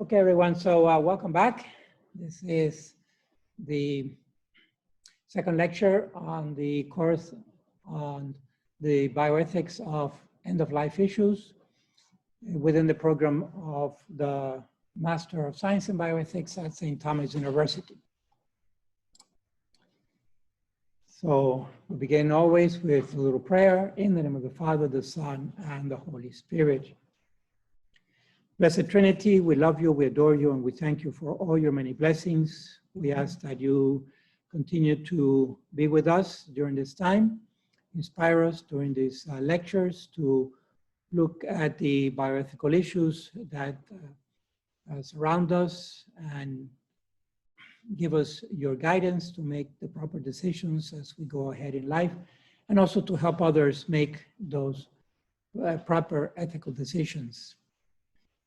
Okay, everyone, so welcome back. This is the second lecture on the course on the bioethics of end-of-life issues within the program of the Master of Science in Bioethics at St. Thomas University. So we begin always with a little prayer in the name of the Father, the Son, and the Holy Spirit. Blessed Trinity, we love you, we adore you, and we thank you for all your many blessings. We ask that you continue to be with us during this time, inspire us during these lectures to look at the bioethical issues that surround us and give us your guidance to make the proper decisions as we go ahead in life, and also to help others make those proper ethical decisions.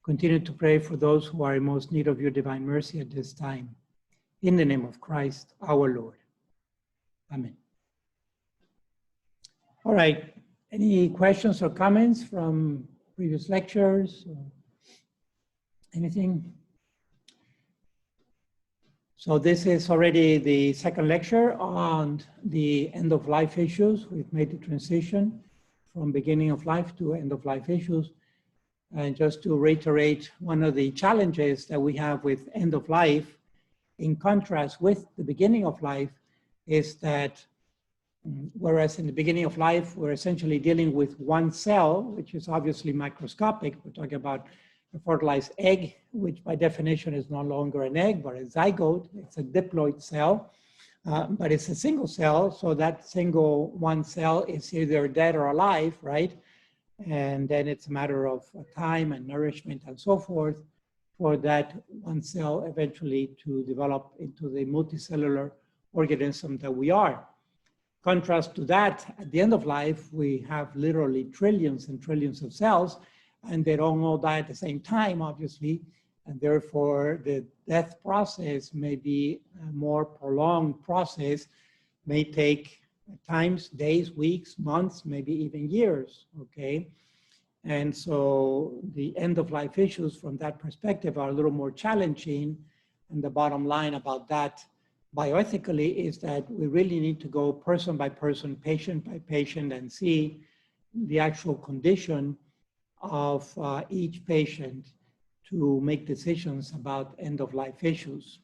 Continue to pray for those who are in most need of your divine mercy at this time. In the name of Christ, our Lord. Amen. All right. Any questions or comments from previous lectures or anything? So this is already the second lecture on the end-of-life issues. We've made the transition from beginning of life to end-of-life issues. And just to reiterate, one of the challenges that we have with end of life, in contrast with the beginning of life, is that whereas in the beginning of life, we're essentially dealing with one cell, which is obviously microscopic. We're talking about a fertilized egg, which by definition is no longer an egg, but a zygote. It's a diploid cell, but it's a single cell. So that single one cell is either dead or alive, right? And then it's a matter of time and nourishment and so forth for that one cell eventually to develop into the multicellular organism that we are. Contrast to that, at the end of life, we have literally trillions and trillions of cells, and they don't all die at the same time, obviously, and therefore the death process may be a more prolonged process, may take at times days, weeks, months, maybe even years, okay? And so the end-of-life issues from that perspective are a little more challenging. And the bottom line about that bioethically is that we really need to go person by person, patient by patient, and see the actual condition of each patient to make decisions about end-of-life issues.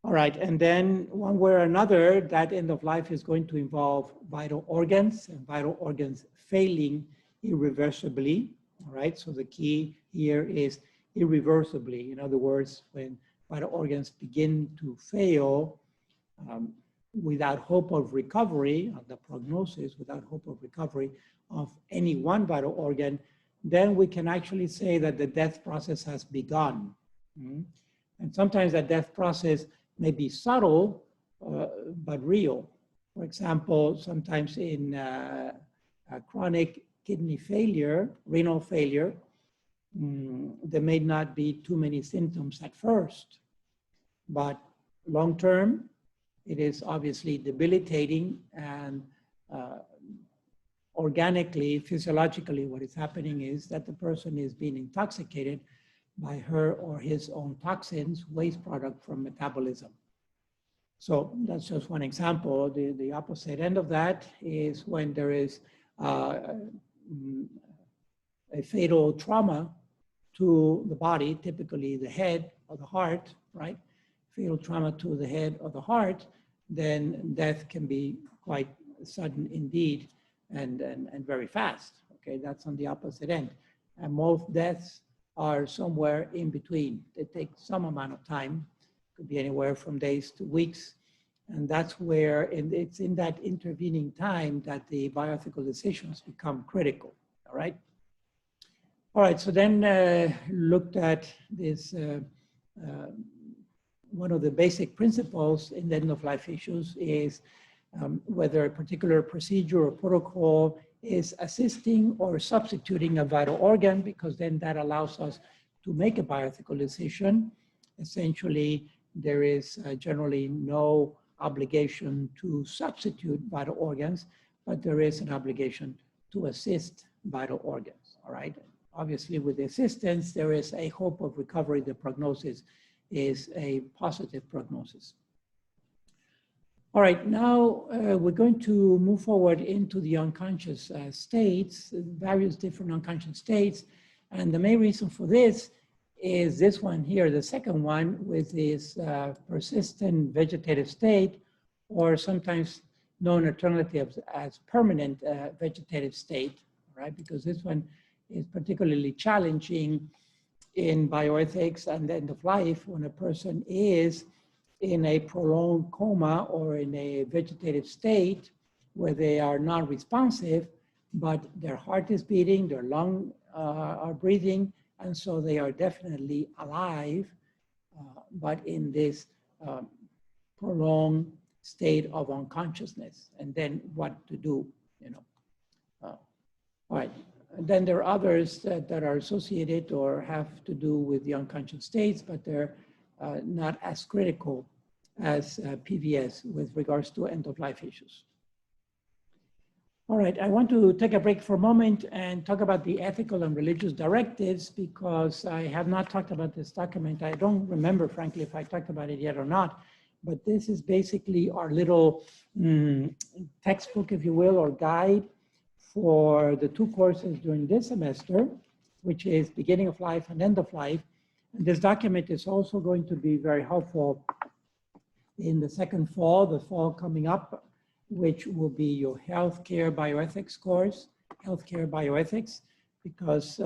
All right, and then one way or another, that end of life is going to involve vital organs and vital organs failing irreversibly. All right, so the key here is irreversibly. In other words, when vital organs begin to fail without hope of recovery, the prognosis, without hope of recovery of any one vital organ, then we can actually say that the death process has begun. And sometimes that death process may be subtle, but real. For example, sometimes in chronic kidney failure, renal failure, there may not be too many symptoms at first, but long-term, it is obviously debilitating, and organically, physiologically, what is happening is that the person is being intoxicated by her or his own toxins, waste product from metabolism. So that's just one example. The opposite end of that is when there is a fatal trauma to the body, typically the head or the heart, right? Fatal trauma to the head or the heart, then death can be quite sudden indeed and very fast. Okay, that's on the opposite end. And most deaths are somewhere in between. They take some amount of time, could be anywhere from days to weeks. And that's where, and it's in that intervening time that the bioethical decisions become critical, all right? All right, so then looked at this, one of the basic principles in the end-of-life issues is whether a particular procedure or protocol is assisting or substituting a vital organ, because then that allows us to make a bioethical decision. Essentially, there is generally no obligation to substitute vital organs, but there is an obligation to assist vital organs, all right? obviously with the assistance, there is a hope of recovery. The prognosis is a positive prognosis. All right, now we're going to move forward into the unconscious states, various different unconscious states. And the main reason for this is this one here, the second one, with this persistent vegetative state, or sometimes known alternatively as permanent vegetative state, right? Because this one is particularly challenging in bioethics and end of life when a person is in a prolonged coma or in a vegetative state where they are not responsive, but their heart is beating, their lungs are breathing, and so they are definitely alive, but in this prolonged state of unconsciousness. And then what to do, you know. All right. And then there are others that are associated or have to do with the unconscious states, but they're not as critical as PVS with regards to end-of-life issues. All right, I want to take a break for a moment and talk about the ethical and religious directives, because I have not talked about this document. I don't remember, frankly, if I talked about it yet or not, but this is basically our little textbook, if you will, or guide for the two courses during this semester, which is beginning of life and end of life. And this document is also going to be very helpful in the second fall, the fall coming up, which will be your healthcare bioethics course, healthcare bioethics, because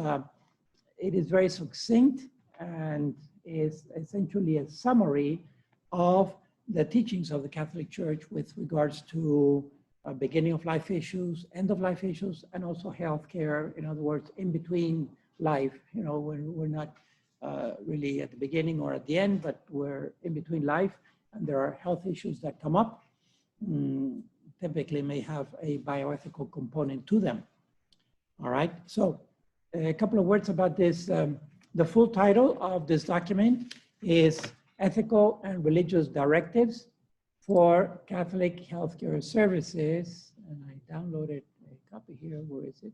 it is very succinct and is essentially a summary of the teachings of the Catholic Church with regards to beginning of life issues, end of life issues, and also healthcare. In other words, in between life, you know, we're not really at the beginning or at the end, but we're in between life, and there are health issues that come up. Typically may have a bioethical component to them. All right, so a couple of words about this. The full title of this document is Ethical and Religious Directives for Catholic Healthcare Services. And I downloaded a copy here. Where is it?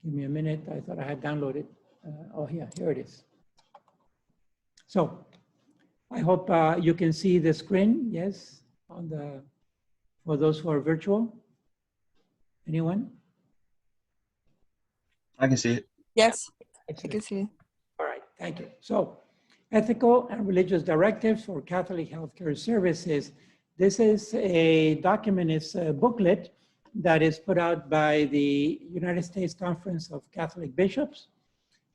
Give me a minute. I thought I had downloaded. Oh, yeah, here it is. So I hope you can see the screen, yes, on the, for those who are virtual. Anyone? I can see it. Yes, Excellent. I can see it. All right, thank you. So, Ethical and Religious Directives for Catholic Healthcare Services. This is a document, it's a booklet that is put out by the United States Conference of Catholic Bishops,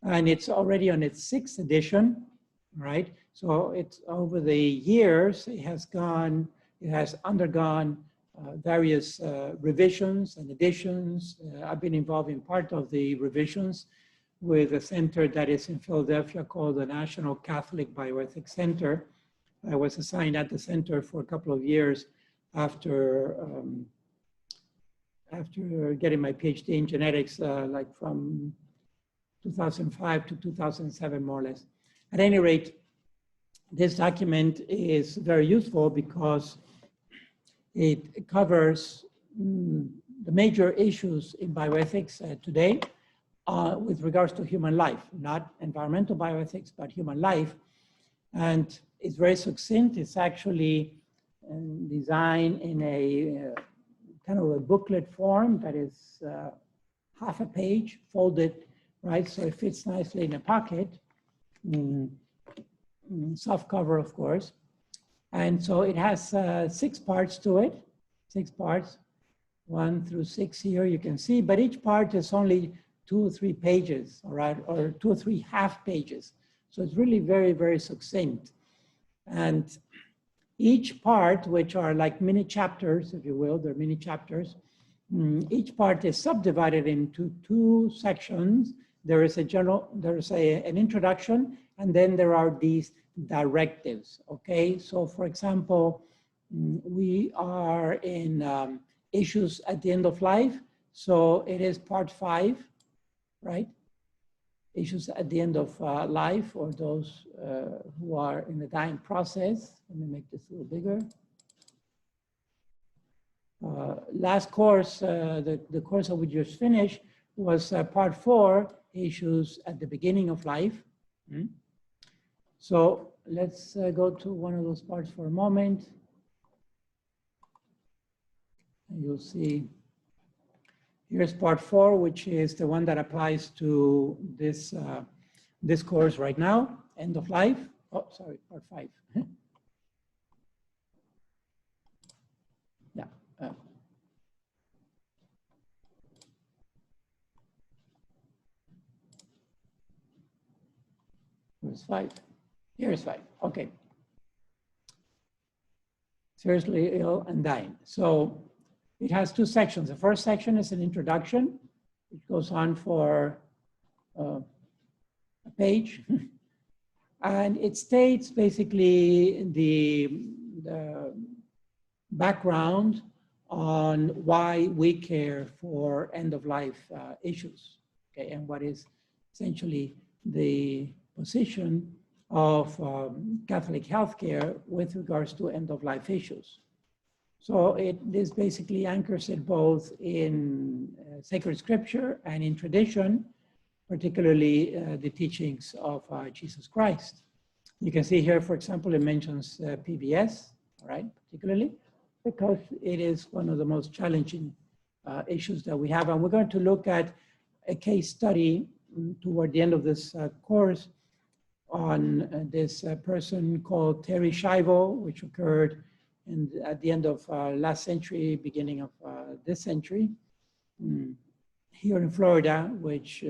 and it's already on its 6th edition, right? So it's over the years, it has undergone various revisions and additions. I've been involved in part of the revisions with a center that is in Philadelphia called the National Catholic Bioethics Center. I was assigned at the center for a couple of years after getting my PhD in genetics, like from 2005 to 2007, more or less. At any rate, this document is very useful because it covers the major issues in bioethics today with regards to human life, not environmental bioethics, but human life. And it's very succinct. It's actually designed in a kind of a booklet form that is half a page folded, right? So it fits nicely in a pocket. Soft cover, of course. And so it has 6 parts to it, 6 parts, 1 through 6 here you can see, but each part is only 2 or 3 pages, all right, or 2 or 3 half pages. So it's really very, very succinct. And each part, which are like mini chapters, if you will, they're mini chapters, each part is subdivided into 2 sections. There is a general, there's an introduction, and then there are these directives, okay? So for example, we are in issues at the end of life. So it is part 5, right? Issues at the end of life, or those who are in the dying process. Let me make this a little bigger. Last course, the course that we just finished was part 4, issues at the beginning of life. So let's go to one of those parts for a moment. And you'll see here's part 4, which is the one that applies to this, this course right now, end of life. Oh, sorry, part 5. Yeah. Here's 5. Here's 5. Okay. Seriously ill and dying. So it has 2 sections. The first section is an introduction, which goes on for a page. And it states basically the background on why we care for end-of-life issues, okay, and what is essentially the position of Catholic healthcare with regards to end-of-life issues. So this basically anchors it both in sacred scripture and in tradition, particularly the teachings of Jesus Christ. You can see here, for example, it mentions PBS, right, particularly, because it is one of the most challenging issues that we have. And we're going to look at a case study toward the end of this course on this person called Terry Schiavo, which occurred at the end of last century, beginning of this century, here in Florida, which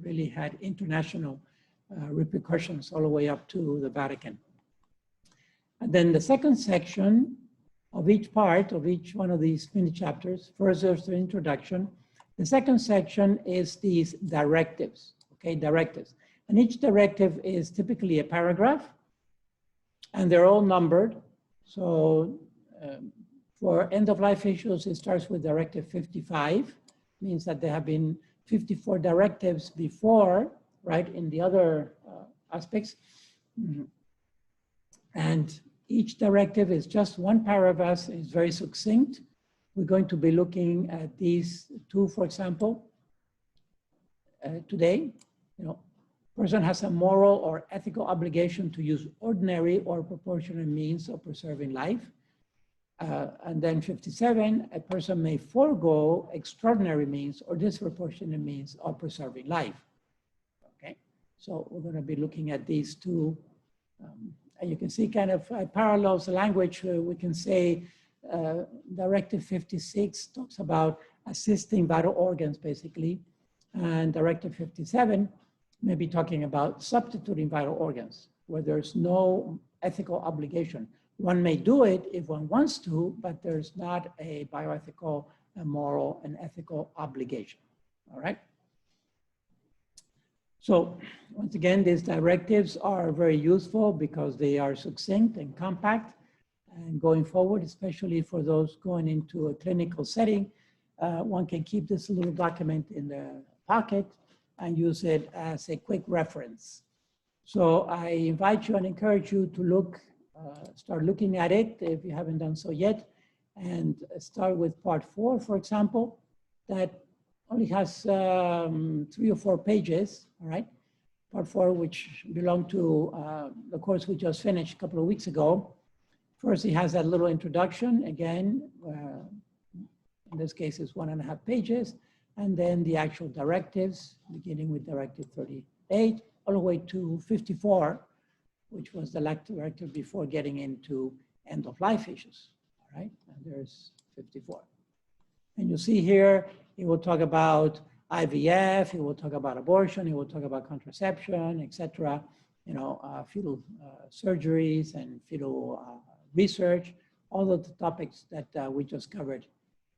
really had international repercussions all the way up to the Vatican. And then the second section of each part of each one of these mini chapters, first there's the introduction. The second section is these directives, okay, directives. And each directive is typically a paragraph, and they're all numbered. So for end-of-life issues, it starts with Directive 55, means that there have been 54 directives before, right, in the other aspects. And each directive is just one paragraph, is very succinct. We're going to be looking at these 2, for example, today. You know, person has a moral or ethical obligation to use ordinary or proportionate means of preserving life. And then 57, a person may forego extraordinary means or disproportionate means of preserving life. Okay, so we're going to be looking at these 2. And you can see kind of parallels the language. We can say Directive 56 talks about assisting vital organs, basically. And Directive 57 may be talking about substituting vital organs, where there's no ethical obligation. One may do it if one wants to, but there's not a bioethical, a moral, and ethical obligation. All right? So once again, these directives are very useful because they are succinct and compact. And going forward, especially for those going into a clinical setting, one can keep this little document in the pocket and use it as a quick reference. So I invite you and encourage you to look, start looking at it if you haven't done so yet, and start with part 4, for example, that only has 3 or 4 pages, all right? Part 4, which belonged to the course we just finished a couple of weeks ago. First, it has that little introduction, again, in this case, it's 1.5 pages, and then the actual directives, beginning with Directive 38, all the way to 54, which was the directive before getting into end-of-life issues, all right? And there's 54. And you see here, it will talk about IVF, it will talk about abortion, it will talk about contraception, etc. You know, fetal surgeries and fetal research, all of the topics that we just covered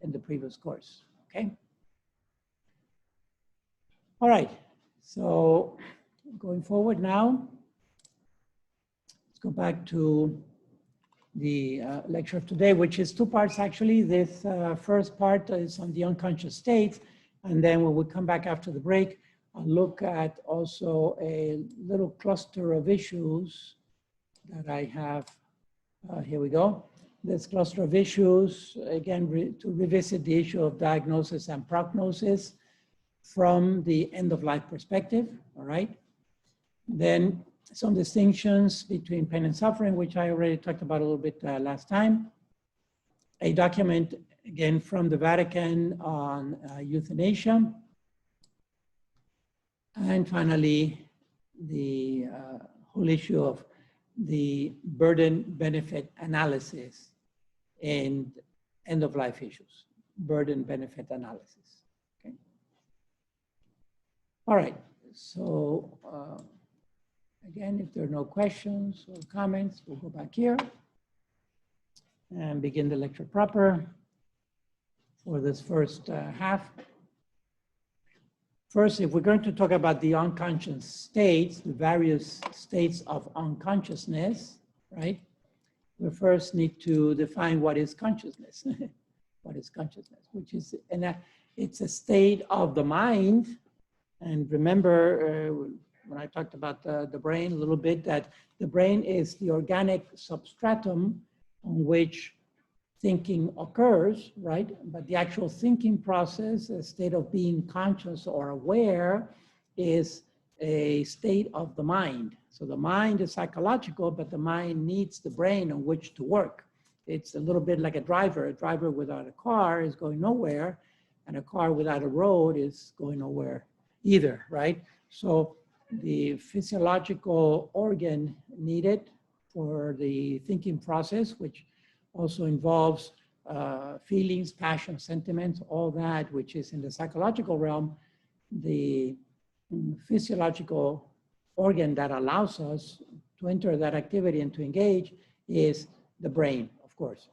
in the previous course, okay? All right, so going forward now, let's go back to the lecture of today, which is 2 parts actually. This first part is on the unconscious state, and then when we come back after the break, I'll look at also a little cluster of issues that I have. Here we go. This cluster of issues, again, to revisit the issue of diagnosis and prognosis. from the end-of-life perspective, all right? Then some distinctions between pain and suffering, which I already talked about a little bit last time. A document, again, from the Vatican on euthanasia. And finally, the whole issue of the burden-benefit analysis in end-of-life issues. Burden-benefit analysis, okay? All right, so again, if there are no questions or comments, we'll go back here and begin the lecture proper for this first half. First, if we're going to talk about the unconscious states, the various states of unconsciousness, right? We first need to define what is consciousness. What is consciousness, which is, it's a state of the mind. And remember, when I talked about the brain a little bit, that the brain is the organic substratum on which thinking occurs, right? But the actual thinking process, a state of being conscious or aware, is a state of the mind. So the mind is psychological, but the mind needs the brain on which to work. It's a little bit like a driver. A driver without a car is going nowhere, and a car without a road is going nowhere either, right? So the physiological organ needed for the thinking process, which also involves feelings, passions, sentiments, all that which is in the psychological realm, the physiological organ that allows us to enter that activity and to engage is the brain, of course.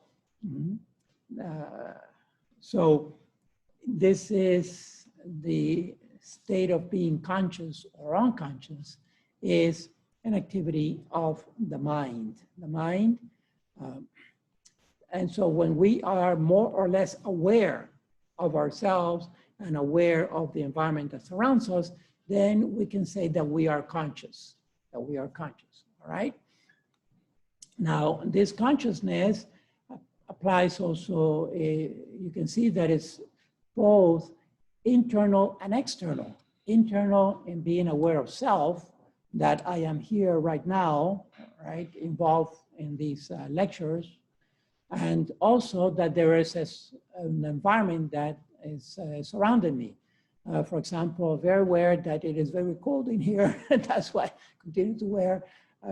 So this is the state of being conscious or unconscious, is an activity of the mind. The mind. And so when we are more or less aware of ourselves and aware of the environment that surrounds us, then we can say that we are conscious, all right? Now, this consciousness applies also, you can see that it's both internal and external. Internal in being aware of self, that I am here right now, right, involved in these lectures, and also that there is an environment that is surrounding me. For example, very aware that it is very cold in here. That's why I continue to wear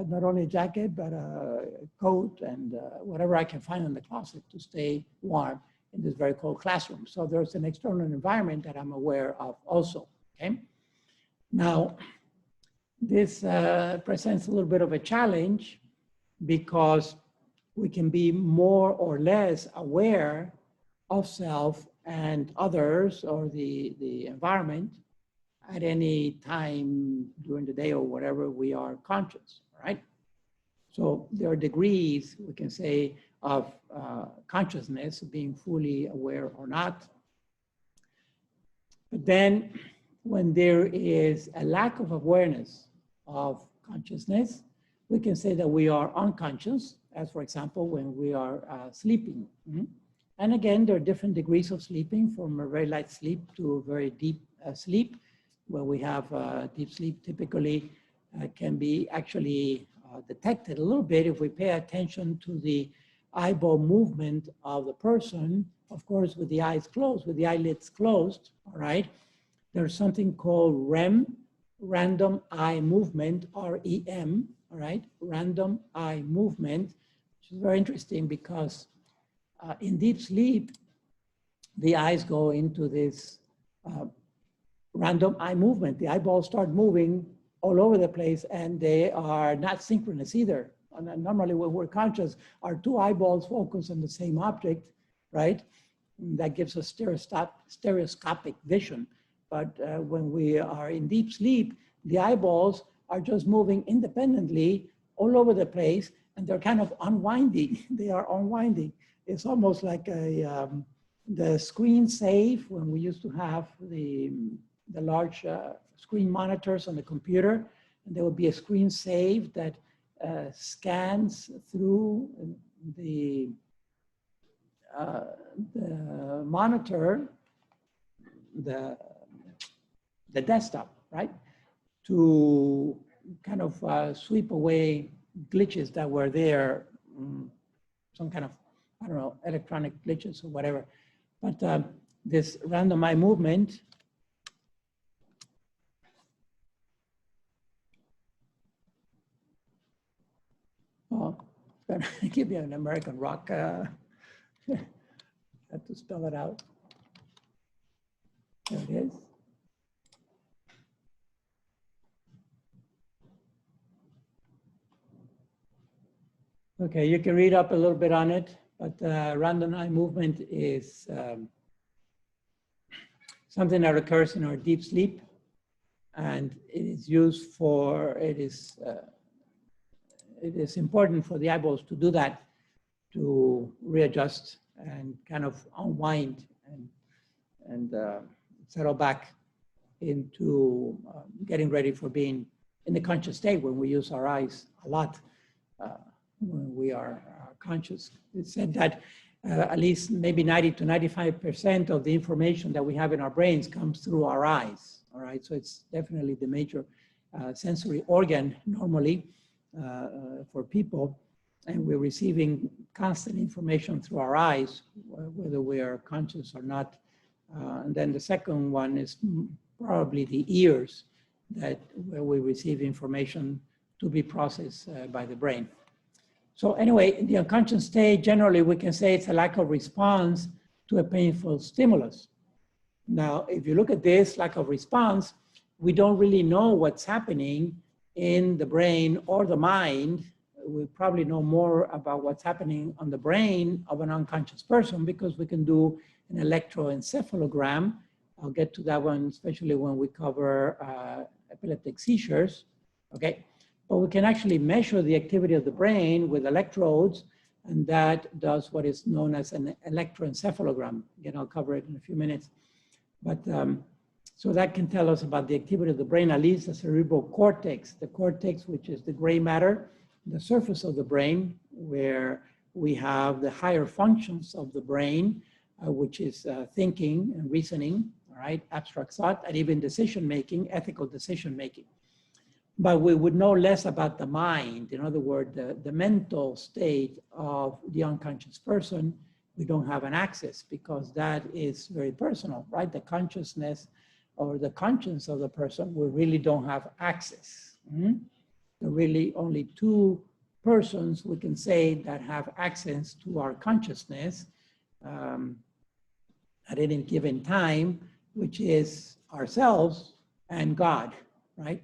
not only a jacket, but a coat and whatever I can find in the closet to stay warm in this very cold classroom. So there's an external environment that I'm aware of also, okay? Now, this presents a little bit of a challenge because we can be more or less aware of self and others or the environment at any time during the day or whatever we are conscious, right? So there are degrees, we can say, of consciousness, being fully aware or not. But then when there is a lack of awareness of consciousness, we can say that we are unconscious, as for example, when we are sleeping. And again, there are different degrees of sleeping, from a very light sleep to a very deep sleep. Where we have deep sleep typically can be actually detected a little bit if we pay attention to the eyeball movement of the person, of course, with the eyes closed, with the eyelids closed, all right? There's something called Rem Random Eye Movement, REM, all right? Random Eye Movement, which is very interesting because in deep sleep, the eyes go into this random eye movement. The eyeballs start moving all over the place and they are not synchronous either. And normally when we're conscious, our two eyeballs focus on the same object, right? And that gives us stereoscopic vision. But when we are in deep sleep, the eyeballs are just moving independently all over the place and they're kind of unwinding. They are unwinding. It's almost like the screen save when we used to have the large screen monitors on the computer, and there would be a screen save that scans through the monitor, the the desktop, right? To kind of sweep away glitches that were there, some kind of, I don't know, electronic glitches or whatever. But this random eye movement it's gonna give you an American rock. I have to spell it out. There it is. Okay, you can read up a little bit on it, but random eye movement is something that occurs in our deep sleep, and it is used for, it is important for the eyeballs to do that, to readjust and kind of unwind and settle back into getting ready for being in the conscious state when we use our eyes a lot when we are conscious. It's said that at least maybe 90 to 95% of the information that we have in our brains comes through our eyes, all right? So it's definitely the major sensory organ normally for people, and we're receiving constant information through our eyes, whether we are conscious or not. And then the second one is probably the ears, where we receive information to be processed by the brain. So anyway, in the unconscious state, generally we can say it's a lack of response to a painful stimulus. Now, if you look at this lack of response, we don't really know what's happening in the brain or the mind. We probably know more about what's happening on the brain of an unconscious person because we can do an electroencephalogram. I'll get to that one, especially when we cover epileptic seizures, okay? But we can actually measure the activity of the brain with electrodes, and that does what is known as an electroencephalogram. Again, I'll cover it in a few minutes. But so that can tell us about the activity of the brain, at least the cerebral cortex, which is the gray matter, the surface of the brain, where we have the higher functions of the brain, which is thinking and reasoning, all right, abstract thought, and even decision-making, ethical decision-making. But we would know less about the mind. In other words, the mental state of the unconscious person, we don't have an access because that is very personal, right? The consciousness or the conscience of the person, we really don't have access. There are really only two persons we can say that have access to our consciousness at any given time, which is ourselves and God, right?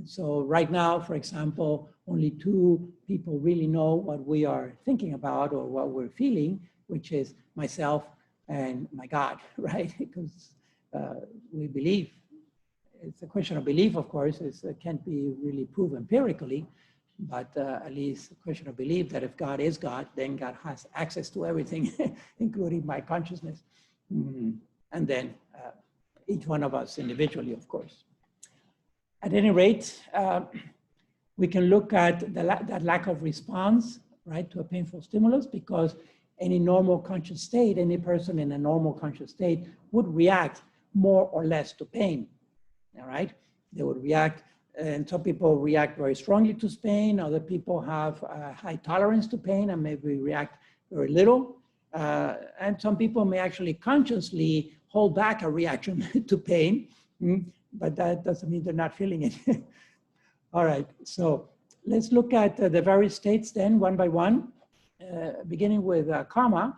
So right now, for example, only two people really know what we are thinking about or what we're feeling, which is myself and my God, right? Because we believe. It's a question of belief, of course. It can't be really proved empirically, but at least a question of belief that if God is God, then God has access to everything, including my consciousness. And then each one of us individually, of course. At any rate, we can look at that lack of response, right, to a painful stimulus, because any normal conscious state, any person in a normal conscious state would react more or less to pain, all right? They would react, and some people react very strongly to pain, other people have a high tolerance to pain and maybe react very little, and some people may actually consciously hold back a reaction to pain, but that doesn't mean they're not feeling it. All right, so let's look at the various states then, one by one, beginning with coma.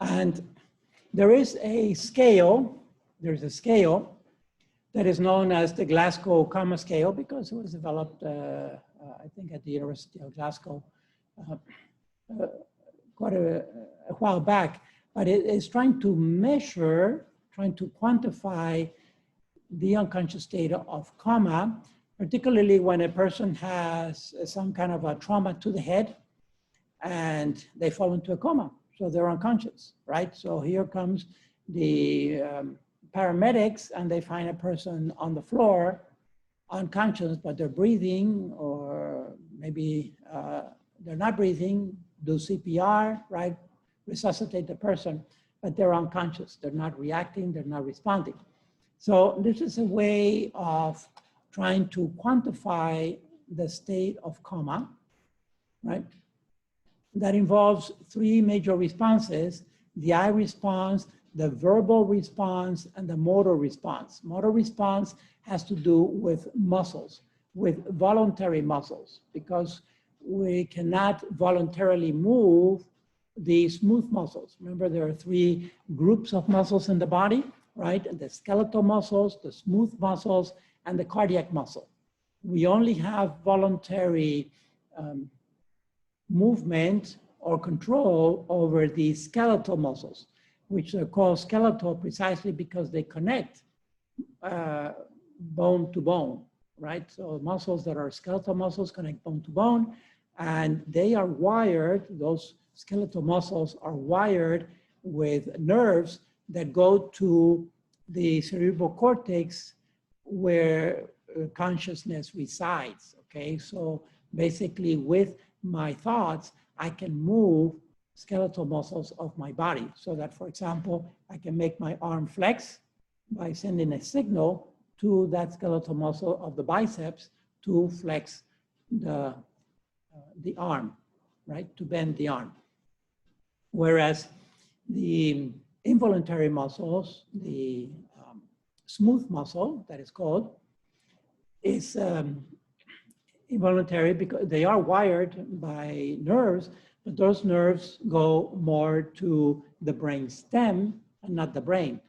And there is a scale, there's a scale that is known as the Glasgow Coma Scale because it was developed, I think, at the University of Glasgow quite a while back, but it is trying to measure, trying to quantify the unconscious state of coma, particularly when a person has some kind of a trauma to the head and they fall into a coma. So they're unconscious, right? So here comes the paramedics and they find a person on the floor, unconscious, but they're breathing, or maybe they're not breathing, do CPR, right? Resuscitate the person. but they're unconscious. They're not reacting, they're not responding. So this is a way of trying to quantify the state of coma, right? That involves three major responses: the eye response, the verbal response, and the motor response. Motor response has to do with muscles, with voluntary muscles, because we cannot voluntarily move the smooth muscles. Remember, there are three groups of muscles in the body, right? The skeletal muscles, the smooth muscles, and the cardiac muscle. We only have voluntary movement or control over the skeletal muscles, which are called skeletal precisely because they connect bone to bone, right? So muscles that are skeletal muscles connect bone to bone, and they are wired, those skeletal muscles are wired with nerves that go to the cerebral cortex where consciousness resides, okay? So basically with my thoughts, I can move skeletal muscles of my body so that, for example, I can make my arm flex by sending a signal to that skeletal muscle of the biceps to flex the arm, right? To bend the arm. Whereas the involuntary muscles, the smooth muscle that is called, is involuntary because they are wired by nerves, but those nerves go more to the brain stem and not the brain,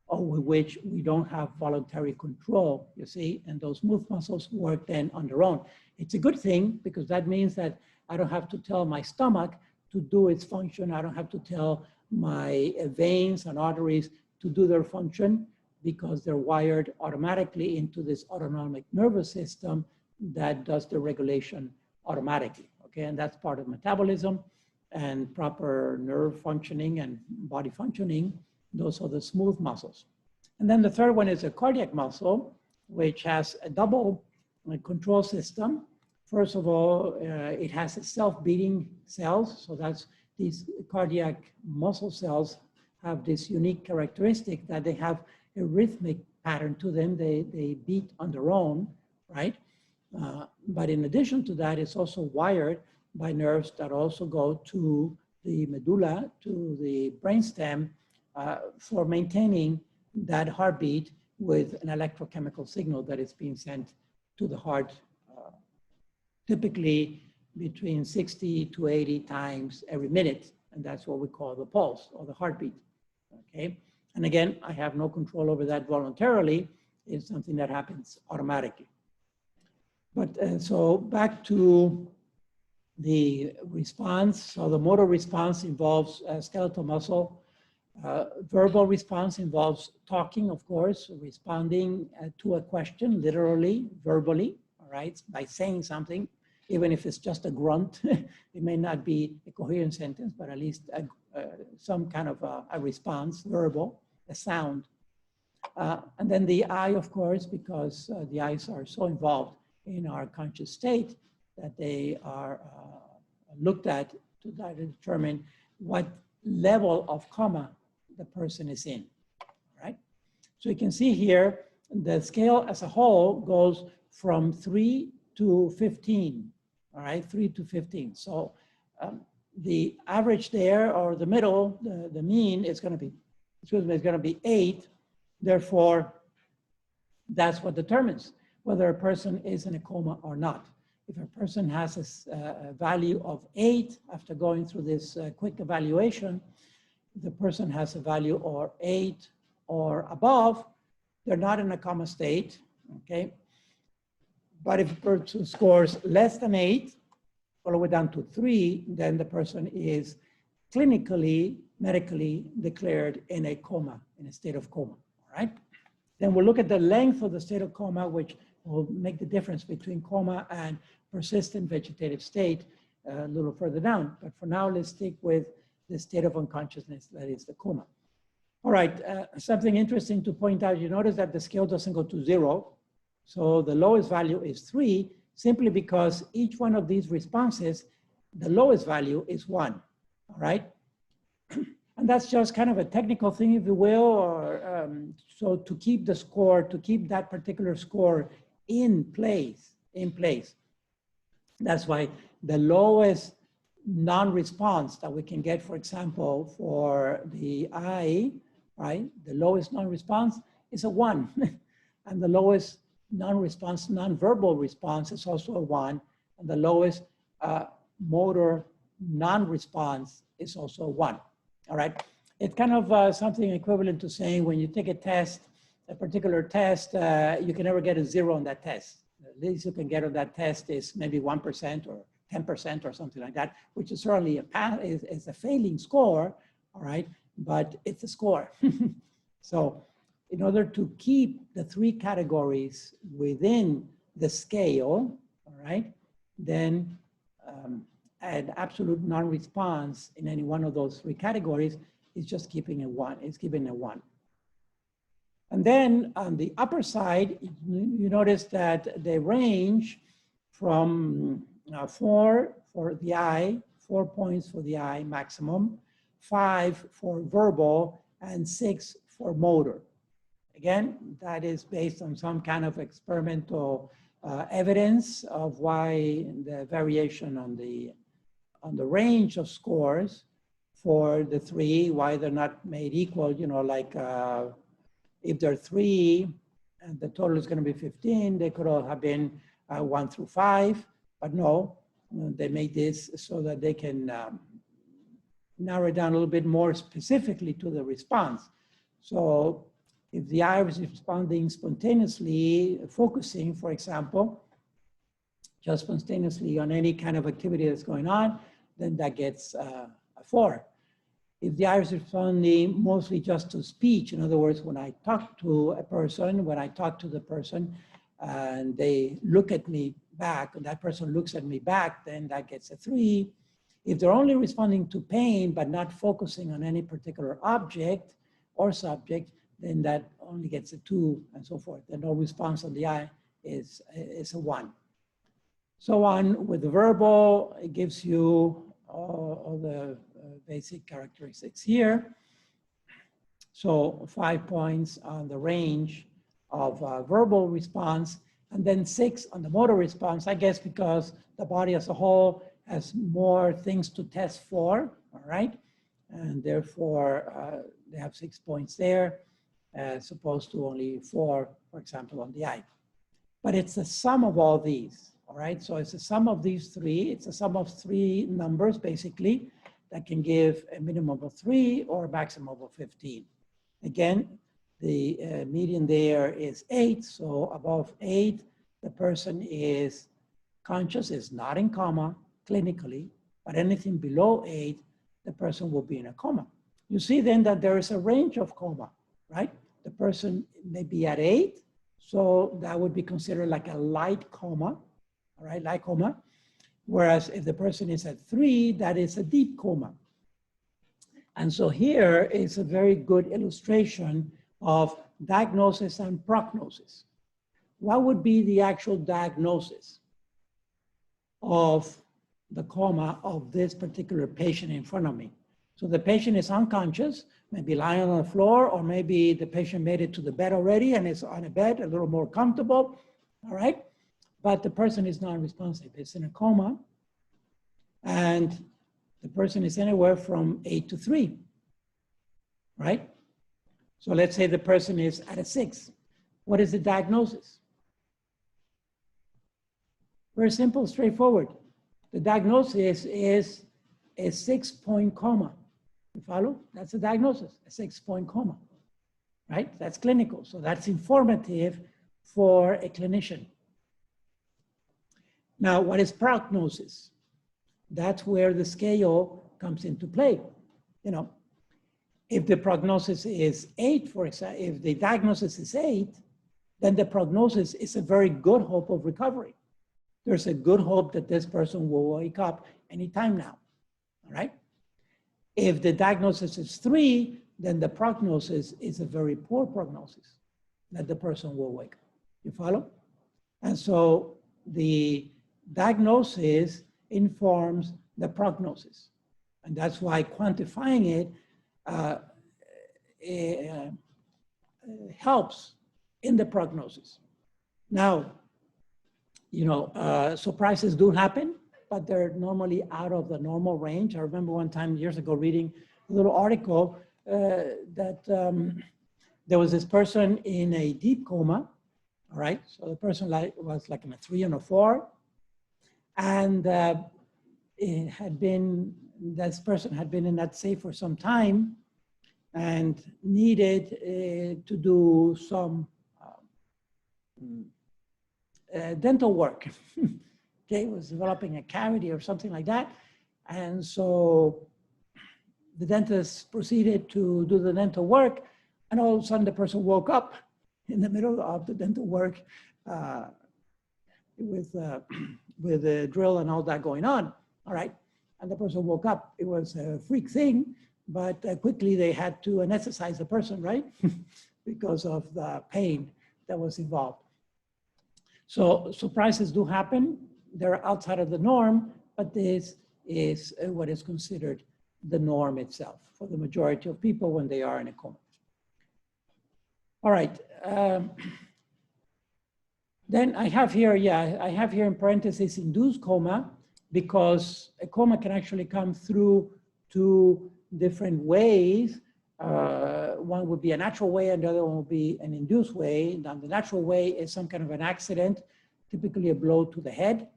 over which we don't have voluntary control, you see, and those smooth muscles work then on their own. It's a good thing because that means that I don't have to tell my stomach to do its function. I don't have to tell my veins and arteries to do their function because they're wired automatically into this autonomic nervous system that does the regulation automatically, okay? And that's part of metabolism and proper nerve functioning and body functioning. Those are the smooth muscles. And then the third one is a cardiac muscle, which has a double control system. First of all, it has a self-beating cells. So that's these cardiac muscle cells have this unique characteristic that they have a rhythmic pattern to them. They beat on their own, right? But in addition to that, it's also wired by nerves that also go to the medulla, to the brainstem, for maintaining that heartbeat with an electrochemical signal that is being sent to the heart, typically between 60 to 80 times every minute. And that's what we call the pulse or the heartbeat, okay? And again, I have no control over that voluntarily. It's something that happens automatically. But so back to the response. So the motor response involves skeletal muscle. Verbal response involves talking, of course, responding to a question, literally, verbally, all right, by saying something, even if it's just a grunt. It may not be a coherent sentence, but at least some kind of a response, verbal, a sound. And then the eye, of course, because the eyes are so involved in our conscious state that they are looked at to determine what level of coma the person is in, right? So you can see here, the scale as a whole goes from 3 to 15, all right, 3 to 15. So the average there, or the middle, the mean is gonna be, excuse me, is gonna be 8. Therefore, that's what determines whether a person is in a coma or not. If a person has a value of 8 after going through this quick evaluation, the person has a value of 8 or above, they're not in a coma state, okay? But if a person scores less than 8, all the way down to 3, then the person is clinically, medically declared in a coma, in a state of coma, all right? Then we'll look at the length of the state of coma, which will make the difference between coma and persistent vegetative state a little further down. But for now, let's stick with the state of unconsciousness, that is the coma. All right, something interesting to point out, you notice that the scale doesn't go to 0. So the lowest value is 3, simply because each one of these responses, the lowest value is 1, all right? And And that's just kind of a technical thing, if you will, or so to keep the score, to keep that particular score in place. That's why the lowest non-response that we can get, for example, for the eye, right? The lowest non-response is a 1. And the lowest non-response, non-verbal response is also a 1. And the lowest motor non-response is also a 1. All right. It's kind of something equivalent to saying when you take a test, a particular test, you can never get a 0 on that test. The least you can get on that test is maybe 1% or 10% or something like that, which is certainly is a failing score, all right, but it's a score. So in order to keep the 3 categories within the scale, all right, then an absolute non-response in any one of those 3 categories is just keeping a 1, it's keeping a 1. And then on the upper side, you notice that they range from 4 for the eye, 4 points for the eye maximum, 5 for verbal, and 6 for motor. Again, that is based on some kind of experimental evidence of why the variation on the range of scores for the 3, why they're not made equal, you know, like if there are 3 and the total is going to be 15, they could all have been 1 through 5, but no, they made this so that they can narrow it down a little bit more specifically to the response. So if the eye is responding spontaneously, focusing, for example, just spontaneously on any kind of activity that's going on, then that gets a 4. If the eye is responding mostly just to speech, in other words, when I talk to a person, when I talk to the person and they look at me back, and that person looks at me back, then that gets a 3. If they're only responding to pain, but not focusing on any particular object or subject, then that only gets a 2 and so forth. The no response on the eye is a 1. So on with the verbal, it gives you all the basic characteristics here. So 5 points on the range of verbal response, and then 6 on the motor response, I guess because the body as a whole has more things to test for, all right? And therefore, they have 6 points there, as opposed to only 4, for example, on the eye. But it's the sum of all these, all right? So it's the sum of these 3. It's a sum of 3 numbers, basically, that can give a minimum of 3 or a maximum of 15. Again, the median there is 8. So above 8, the person is conscious, is not in coma clinically, but anything below 8, the person will be in a coma. You see then that there is a range of coma, right? The person may be at 8, so that would be considered like a light coma, all right, light coma. Whereas if the person is at 3, that is a deep coma. And so here is a very good illustration of diagnosis and prognosis. What would be the actual diagnosis of the coma of this particular patient in front of me? So the patient is unconscious, maybe lying on the floor, or maybe the patient made it to the bed already and is on a bed, a little more comfortable, all right? But the person is non-responsive. It's in a coma, and the person is anywhere from 8 to 3, right? So let's say the person is at a 6. What is the diagnosis? Very simple, straightforward. The diagnosis is a 6-point coma. You follow? That's a diagnosis, a 6-point coma, right? That's clinical. So that's informative for a clinician. Now, what is prognosis? That's where the scale comes into play. You know, if the prognosis is 8, for example, if the diagnosis is 8, then the prognosis is a very good hope of recovery. There's a good hope that this person will wake up anytime now, all right? If the diagnosis is 3, then the prognosis is a very poor prognosis that the person will wake up. You follow? And so the diagnosis informs the prognosis. And that's why quantifying it helps in the prognosis. Now, you know, surprises do happen, but they're normally out of the normal range. I remember one time years ago reading a little article that there was this person in a deep coma, all right? So the person was like in a 3 and a 4, and it had been, this person had been in that state for some time and needed to do some dental work. Okay, was developing a cavity or something like that. And so the dentist proceeded to do the dental work, and all of a sudden the person woke up in the middle of the dental work with the drill and all that going on, all right? And the person woke up. It was a freak thing, but quickly they had to anesthetize the person, right? Because of the pain that was involved. So surprises do happen. They're outside of the norm, but this is what is considered the norm itself for the majority of people when they are in a coma. All right. Then I have here, I have here in parentheses induced coma, because a coma can actually come through 2 different ways. One would be a natural way and the other one would be an induced way. Now the natural way is some kind of an accident, typically a blow to the head,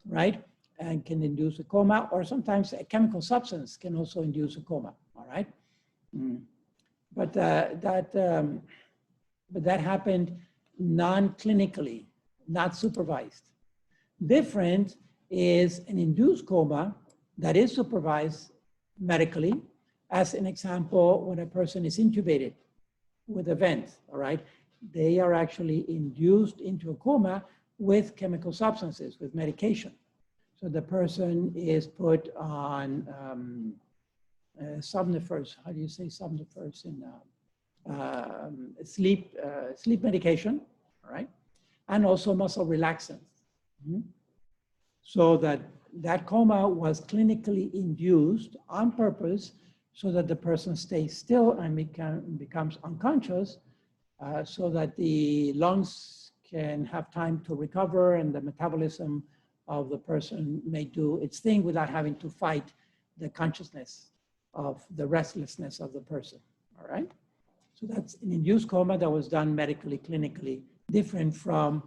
right? And can induce a coma, or sometimes a chemical substance can also induce a coma, all right? But that happened non-clinically, not supervised. Different is an induced coma that is supervised medically, as an example, when a person is intubated with a vent, all right? They are actually induced into a coma with chemical substances, with medication. So the person is put on somnifers. How do you say somnifers in sleep medication, all right? And also muscle relaxants. So that coma was clinically induced on purpose so that the person stays still and becomes unconscious, so that the lungs can have time to recover and the metabolism of the person may do its thing without having to fight the consciousness of the restlessness of the person, all right? So that's an induced coma that was done medically, clinically, different from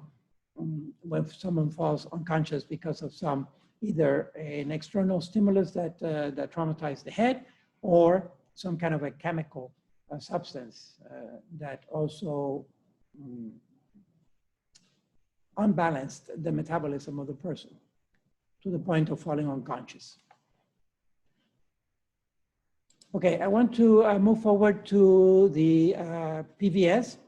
when someone falls unconscious because of some, either an external stimulus that traumatized the head, or some kind of a chemical substance that also unbalanced the metabolism of the person to the point of falling unconscious. Okay, I want to move forward to the PVS,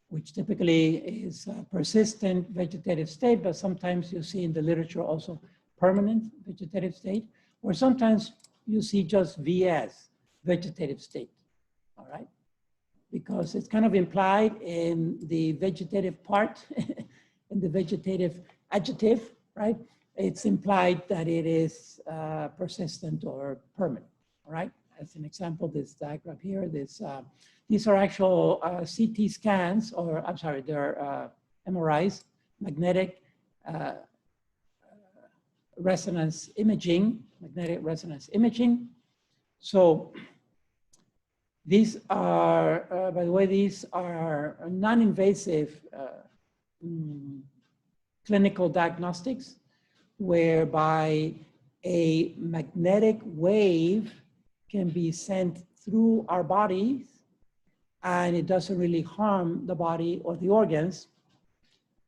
which typically is a persistent vegetative state, but sometimes you see in the literature also permanent vegetative state, or sometimes you see just VS, vegetative state, all right? Because it's kind of implied in the vegetative part, in the vegetative adjective, right? It's implied that it is persistent or permanent, all right? As an example, this diagram here, these are actual CT scans, or I'm sorry, they're MRIs, magnetic resonance imaging, magnetic resonance imaging. So these are, by the way, these are non-invasive clinical diagnostics, whereby a magnetic wave can be sent through our bodies and it doesn't really harm the body or the organs.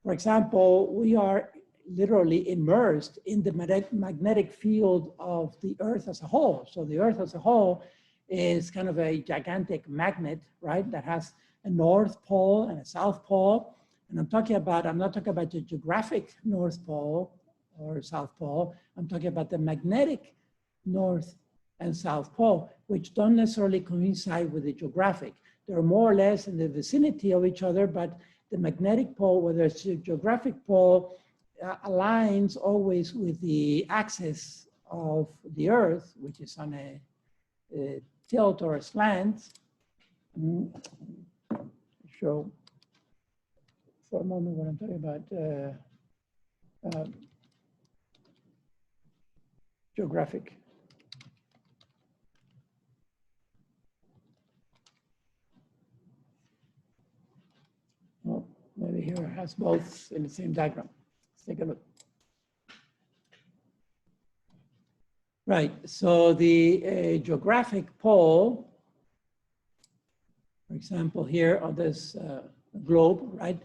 For example, we are literally immersed in the magnetic field of the Earth as a whole. So the Earth as a whole is kind of a gigantic magnet, right? That has a North Pole and a South Pole. And I'm not talking about the geographic North Pole or South Pole. I'm talking about the magnetic North and South Pole, which don't necessarily coincide with the geographic. They're more or less in the vicinity of each other, but the magnetic pole, whether it's a geographic pole, aligns always with the axis of the Earth, which is on a tilt or a slant. Show for a moment what I'm talking about. Geographic. Well, maybe here it has both in the same diagram. Let's take a look. Right, so the geographic pole, for example, here on this globe, right?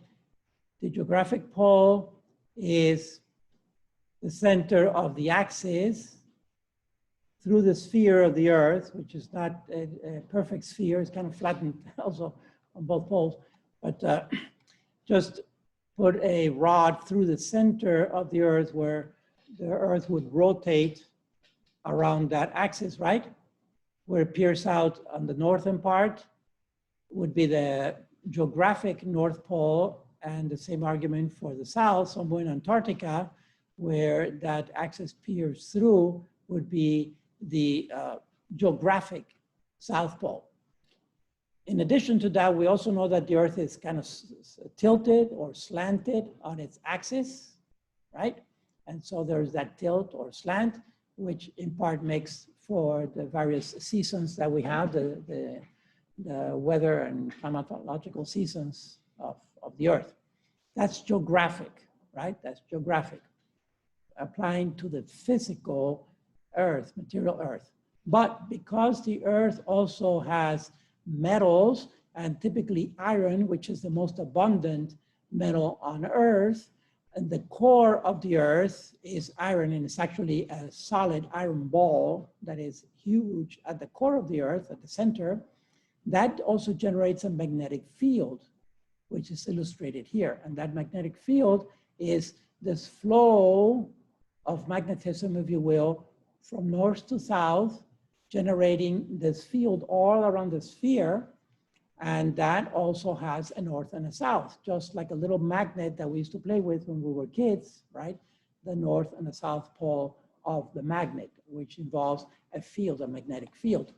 The geographic pole is the center of the axis through the sphere of the Earth, which is not a perfect sphere, it's kind of flattened also on both poles, but just put a rod through the center of the Earth where the Earth would rotate around that axis, right? Where it peers out on the northern part would be the geographic North Pole, and the same argument for the south, somewhere in Antarctica, where that axis peers through would be the geographic South Pole. In addition to that, we also know that the Earth is kind of tilted or slanted on its axis, right? And so there's that tilt or slant, which in part makes for the various seasons that we have, the weather and climatological seasons of the Earth. That's geographic, right? That's geographic, applying to the physical Earth, material Earth. But because the Earth also has metals, and typically iron, which is the most abundant metal on Earth, and the core of the Earth is iron, and it's actually a solid iron ball that is huge at the core of the Earth, at the center. That also generates a magnetic field, which is illustrated here. And that magnetic field is this flow of magnetism, if you will, from north to south, generating this field all around the sphere. And that also has a north and a south, just like a little magnet that we used to play with when we were kids, right? The north and the south pole of the magnet, which involves a field, a magnetic field.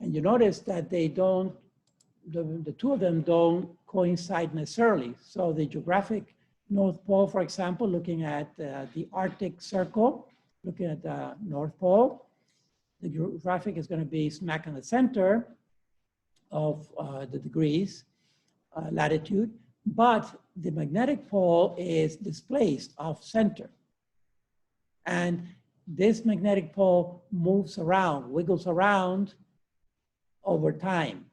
And you notice that they don't, the two of them don't coincide necessarily. So the geographic North Pole, for example, looking at the Arctic Circle, looking at the North Pole, the geographic is going to be smack in the center of the degrees latitude, but the magnetic pole is displaced off center. And this magnetic pole moves around, wiggles around over time.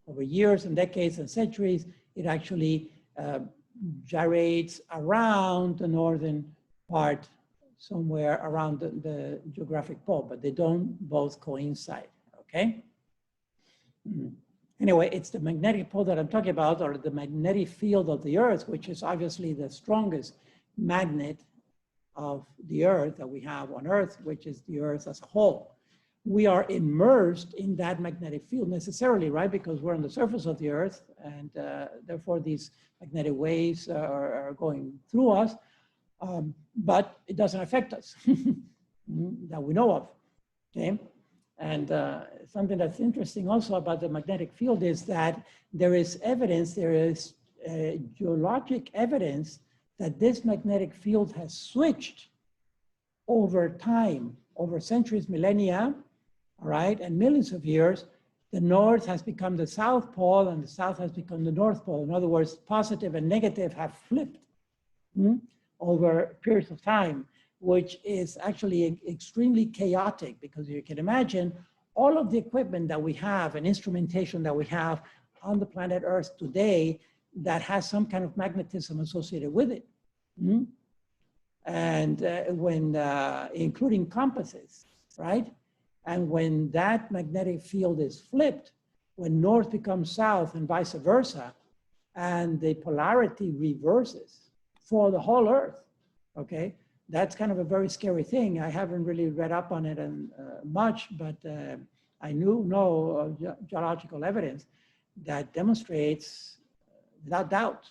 Over years and decades and centuries, it actually gyrates around the northern part, somewhere around the geographic pole, but they don't both coincide, okay? Anyway, it's the magnetic pole that I'm talking about, or the magnetic field of the Earth, which is obviously the strongest magnet of the Earth that we have on Earth, which is the Earth as a whole. We are immersed in that magnetic field necessarily, right? Because we're on the surface of the Earth, and therefore these magnetic waves are going through us, but it doesn't affect us that we know of, okay? And something that's interesting also about the magnetic field is that there is evidence, there is geologic evidence that this magnetic field has switched over time, over centuries, millennia, all right, and millions of years. The north has become the South Pole and the south has become the North Pole. In other words, positive and negative have flipped over periods of time, which is actually extremely chaotic, because you can imagine all of the equipment that we have and instrumentation that we have on the planet Earth today that has some kind of magnetism associated with it. And including compasses, right? And when that magnetic field is flipped, when north becomes south and vice versa, and the polarity reverses for the whole Earth, okay? That's kind of a very scary thing. I haven't really read up on it much, but I know geological evidence that demonstrates, without doubt,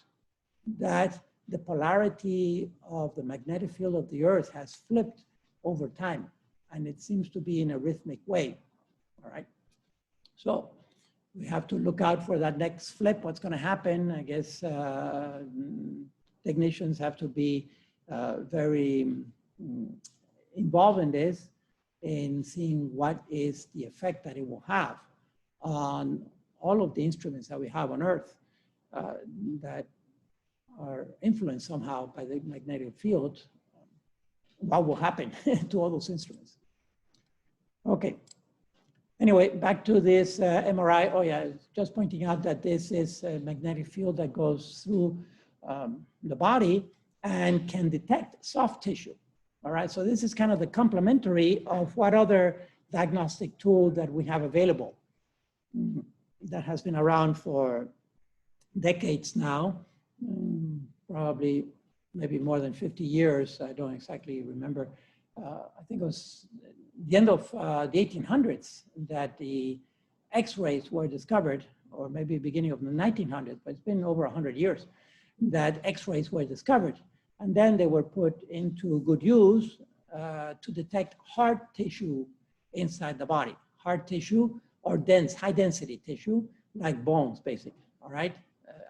that the polarity of the magnetic field of the Earth has flipped over time, and it seems to be in a rhythmic way, all right? So we have to look out for that next flip, what's going to happen. I guess technicians have to be very involved in this, in seeing what is the effect that it will have on all of the instruments that we have on Earth that are influenced somehow by the magnetic field. What will happen to all those instruments? Okay. Anyway, back to this MRI. Oh yeah, just pointing out that this is a magnetic field that goes through the body and can detect soft tissue. All right, so this is kind of the complementary of what other diagnostic tool that we have available that has been around for decades now, probably maybe more than 50 years. I don't exactly remember. I think it was the end of the 1800s that the X-rays were discovered, or maybe beginning of the 1900s, but it's been over 100 years that X-rays were discovered. And then they were put into good use to detect hard tissue inside the body. Hard tissue or dense, high density tissue, like bones, basically, all right?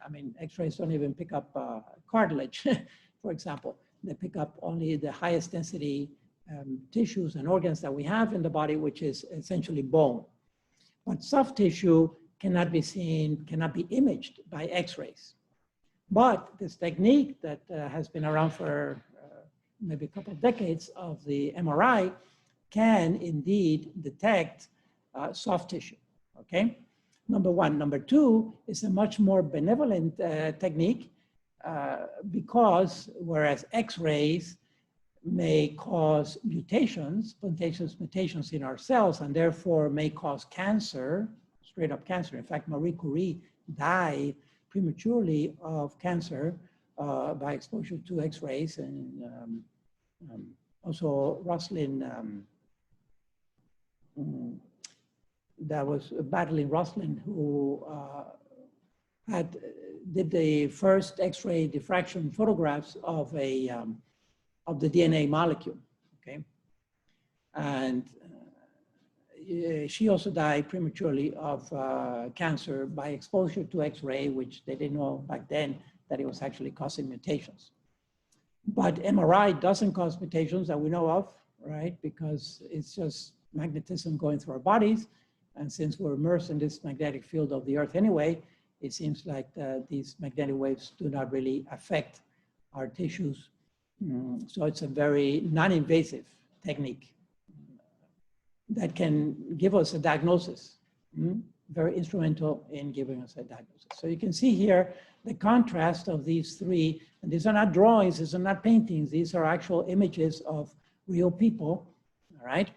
I mean, X-rays don't even pick up cartilage, for example. They pick up only the highest density tissues and organs that we have in the body, which is essentially bone. But soft tissue cannot be seen, cannot be imaged by X-rays. But this technique that has been around for maybe a couple of decades of the MRI can indeed detect soft tissue, okay? Number one. Number two is a much more benevolent technique because whereas X-rays may cause mutations, spontaneous mutations in our cells, and therefore may cause cancer, straight up cancer. In fact, Marie Curie died prematurely of cancer by exposure to X-rays, and also Rosalind, that was battling Rosalind, who did the first X-ray diffraction photographs of the DNA molecule, okay? And she also died prematurely of cancer by exposure to X-ray, which they didn't know back then that it was actually causing mutations. But MRI doesn't cause mutations that we know of, right? Because it's just magnetism going through our bodies. And since we're immersed in this magnetic field of the Earth anyway, it seems like these magnetic waves do not really affect our tissues. So it's a very non-invasive technique that can give us a diagnosis, very instrumental in giving us a diagnosis. So you can see here the contrast of these three, and these are not drawings, these are not paintings, these are actual images of real people, all right?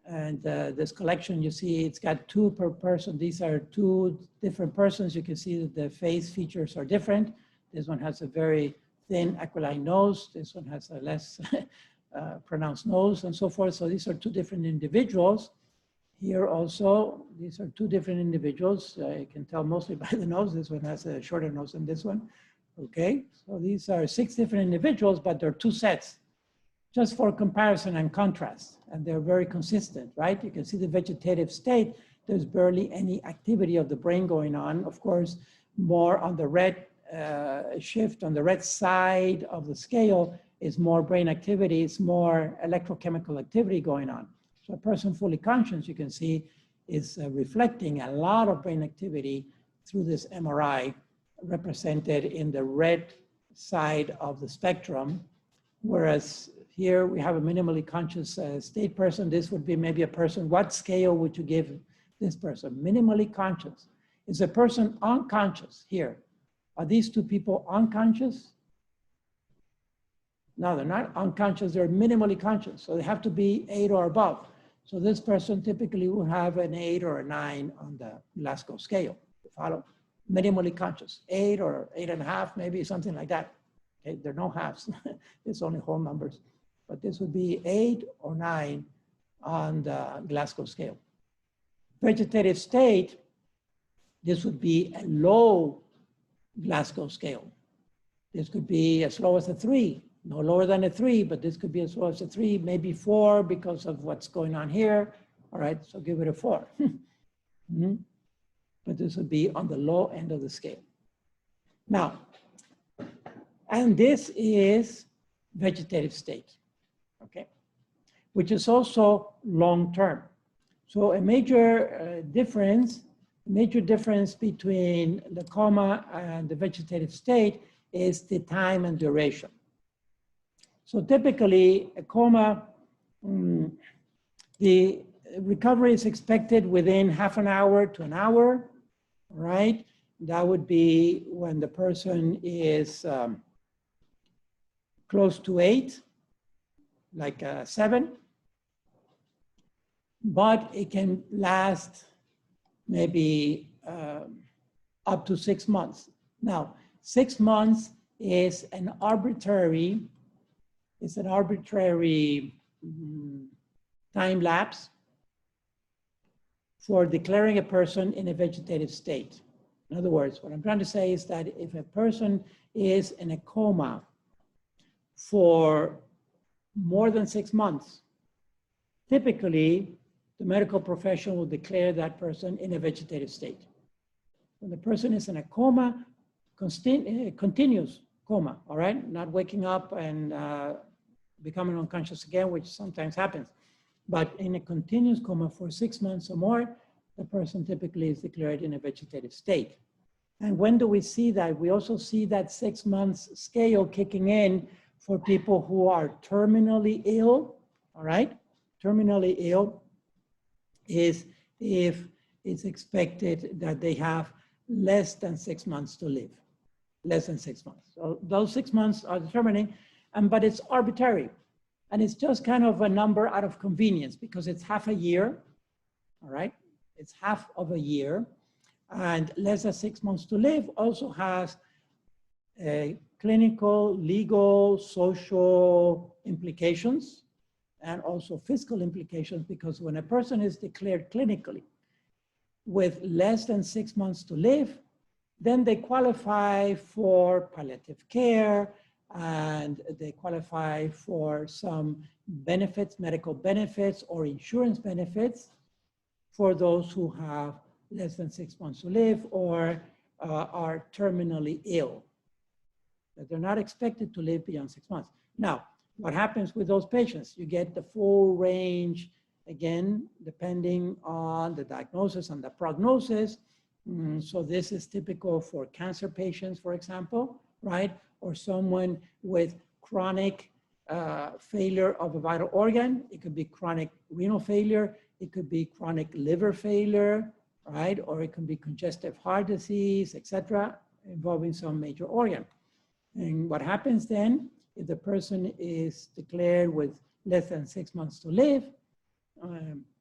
And this collection, you see, it's got two per person. These are two different persons. You can see that the face features are different. This one has a very thin aquiline nose. This one has a less pronounced nose and so forth. So these are two different individuals. Here also, these are two different individuals. You can tell mostly by the nose. This one has a shorter nose than this one. Okay, so these are 6 different individuals, but they're 2 sets, just for comparison and contrast. And they're very consistent, right? You can see the vegetative state. There's barely any activity of the brain going on. Of course, more on the red shift on the red side of the scale is more brain activity, it's more electrochemical activity going on. So a person fully conscious, you can see, is reflecting a lot of brain activity through this MRI represented in the red side of the spectrum, whereas here we have a minimally conscious state person. This would be maybe a person. What scale would you give this person? Minimally conscious. Is a person unconscious here? Are these two people unconscious? No, they're not unconscious, they're minimally conscious. So they have to be 8 or above. So this person typically will have an 8 or a 9 on the Glasgow scale. Follow? Minimally conscious, 8 or 8.5, maybe something like that. Okay, there are no halves, it's only whole numbers. But this would be 8 or 9 on the Glasgow scale. Vegetative state, this would be a low Glasgow scale. This could be as low as a 3, no lower than a 3, but this could be as low as a 3, maybe 4 because of what's going on here. All right, so give it a 4. But this would be on the low end of the scale. Now, and this is vegetative state, okay, which is also long-term. So a major difference between the coma and the vegetative state is the time and duration. So typically, a coma, the recovery is expected within half an hour to an hour, right? That would be when the person is close to 8, like 7. But it can last maybe up to 6 months. Now, 6 months is an arbitrary time lapse for declaring a person in a vegetative state. In other words, what I'm trying to say is that if a person is in a coma for more than 6 months, typically the medical profession will declare that person in a vegetative state. When the person is in a coma, continuous coma, all right? Not waking up and becoming unconscious again, which sometimes happens. But in a continuous coma for 6 months or more, the person typically is declared in a vegetative state. And when do we see that? We also see that 6 months scale kicking in for people who are terminally ill, all right? Terminally ill is if it's expected that they have less than 6 months to live, less than 6 months. So those 6 months are determining, but it's arbitrary. And it's just kind of a number out of convenience because it's half a year, all right? It's half of a year, and less than 6 months to live also has clinical, legal, social implications, and also fiscal implications, because when a person is declared clinically with less than 6 months to live, then they qualify for palliative care, and they qualify for some benefits, medical benefits or insurance benefits for those who have less than 6 months to live or are terminally ill. But they're not expected to live beyond 6 months. Now, what happens with those patients? You get the full range, again, depending on the diagnosis and the prognosis. So this is typical for cancer patients, for example, right? Or someone with chronic failure of a vital organ. It could be chronic renal failure. It could be chronic liver failure, right? Or it can be congestive heart disease, etc., involving some major organ. And what happens then, if the person is declared with less than 6 months to live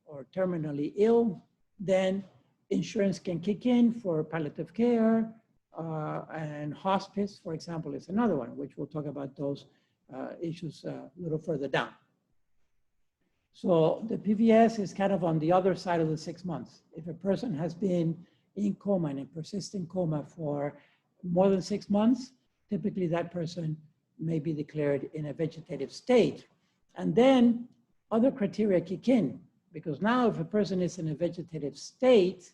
or terminally ill, then insurance can kick in for palliative care, and hospice, for example, is another one, which we'll talk about those issues a little further down. So the PVS is kind of on the other side of the 6 months. If a person has been in coma and in persistent coma for more than 6 months, typically that person may be declared in a vegetative state. And then other criteria kick in, because now if a person is in a vegetative state,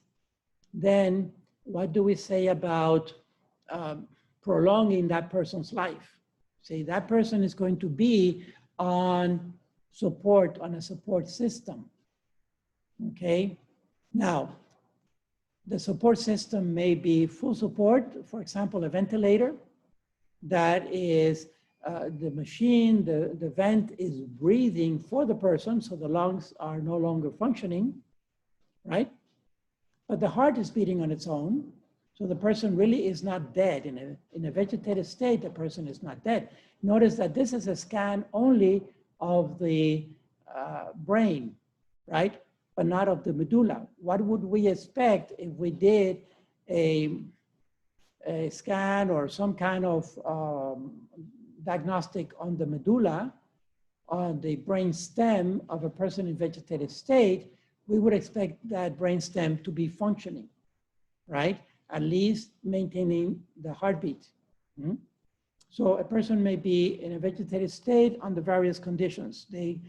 then what do we say about prolonging that person's life? Say that person is going to be on support, on a support system, okay? Now, the support system may be full support, for example, a ventilator. That is the machine, the vent is breathing for the person, so the lungs are no longer functioning, right? But the heart is beating on its own, so the person really is not dead. In a vegetative state, the person is not dead. Notice that this is a scan only of the brain, right? But not of the medulla. What would we expect if we did a scan or some kind of diagnostic on the medulla, on the brain stem of a person in vegetative state? We would expect that brain stem to be functioning, right? At least maintaining the heartbeat. So a person may be in a vegetative state under various conditions. They,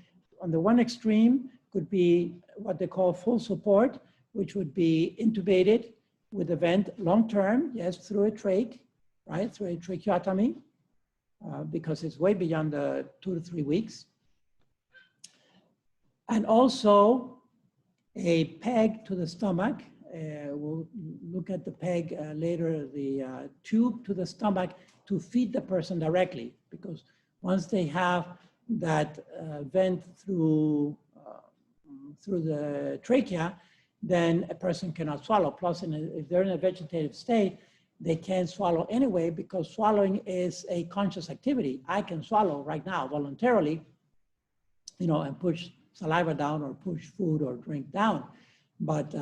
on the one extreme, could be what they call full support, which would be intubated with a vent long-term, yes, through a trach, right, through a tracheotomy, because it's way beyond the 2 to 3 weeks. And also a peg to the stomach. We'll look at the peg later, the tube to the stomach to feed the person directly, because once they have that vent through the trachea, then a person cannot swallow. Plus, if they're in a vegetative state, they can't swallow anyway, because swallowing is a conscious activity. I can swallow right now voluntarily, you know, and push saliva down or push food or drink down. But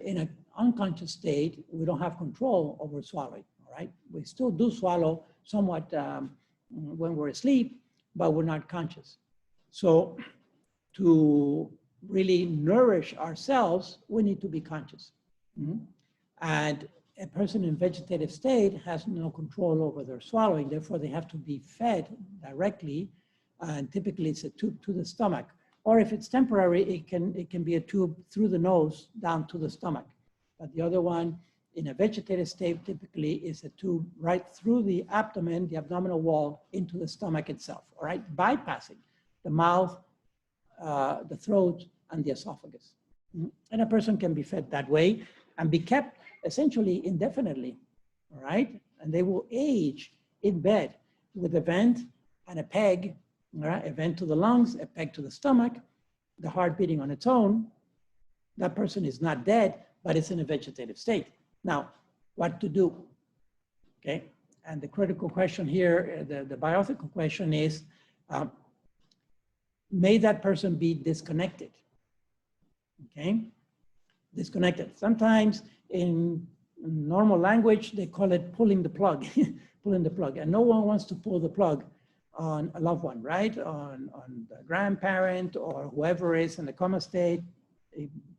in an unconscious state, we don't have control over swallowing, all right? We still do swallow somewhat when we're asleep, but we're not conscious. So to really nourish ourselves, we need to be conscious. And a person in vegetative state has no control over their swallowing, therefore they have to be fed directly, and typically it's a tube to the stomach. Or if it's temporary, it can be a tube through the nose down to the stomach. But the other one, in a vegetative state, typically is a tube right through the abdomen, the abdominal wall, into the stomach itself, all right? Bypassing the mouth, the throat, and the esophagus. And a person can be fed that way and be kept essentially indefinitely, all right? And they will age in bed with a vent and a peg, all right? A vent to the lungs, a peg to the stomach, the heart beating on its own. That person is not dead, but it's in a vegetative state. Now, what to do, okay? And the critical question here, the bioethical question is, may that person be disconnected, okay? Disconnected. Sometimes in normal language, they call it pulling the plug, pulling the plug. And no one wants to pull the plug on a loved one, right? On the grandparent or whoever is in the coma state.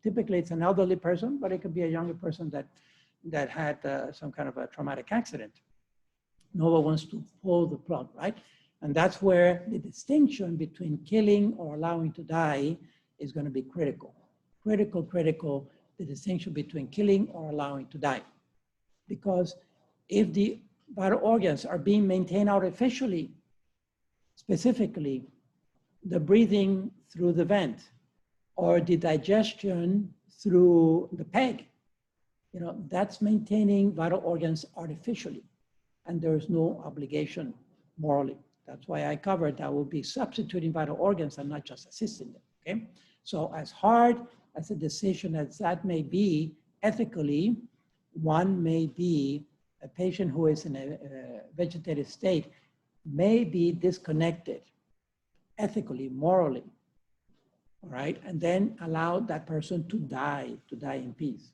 Typically it's an elderly person, but it could be a younger person that had some kind of a traumatic accident. No one wants to pull the plug, right? And that's where the distinction between killing or allowing to die is going to be critical. Critical, the distinction between killing or allowing to die. Because if the vital organs are being maintained artificially, specifically the breathing through the vent or the digestion through the peg, you know, that's maintaining vital organs artificially. And there is no obligation morally. That's why I covered that will be substituting vital organs and not just assisting them, okay? So as hard as a decision as that may be, ethically, one may be a patient who is in a vegetative state may be disconnected ethically, morally, all right? And then allow that person to die in peace.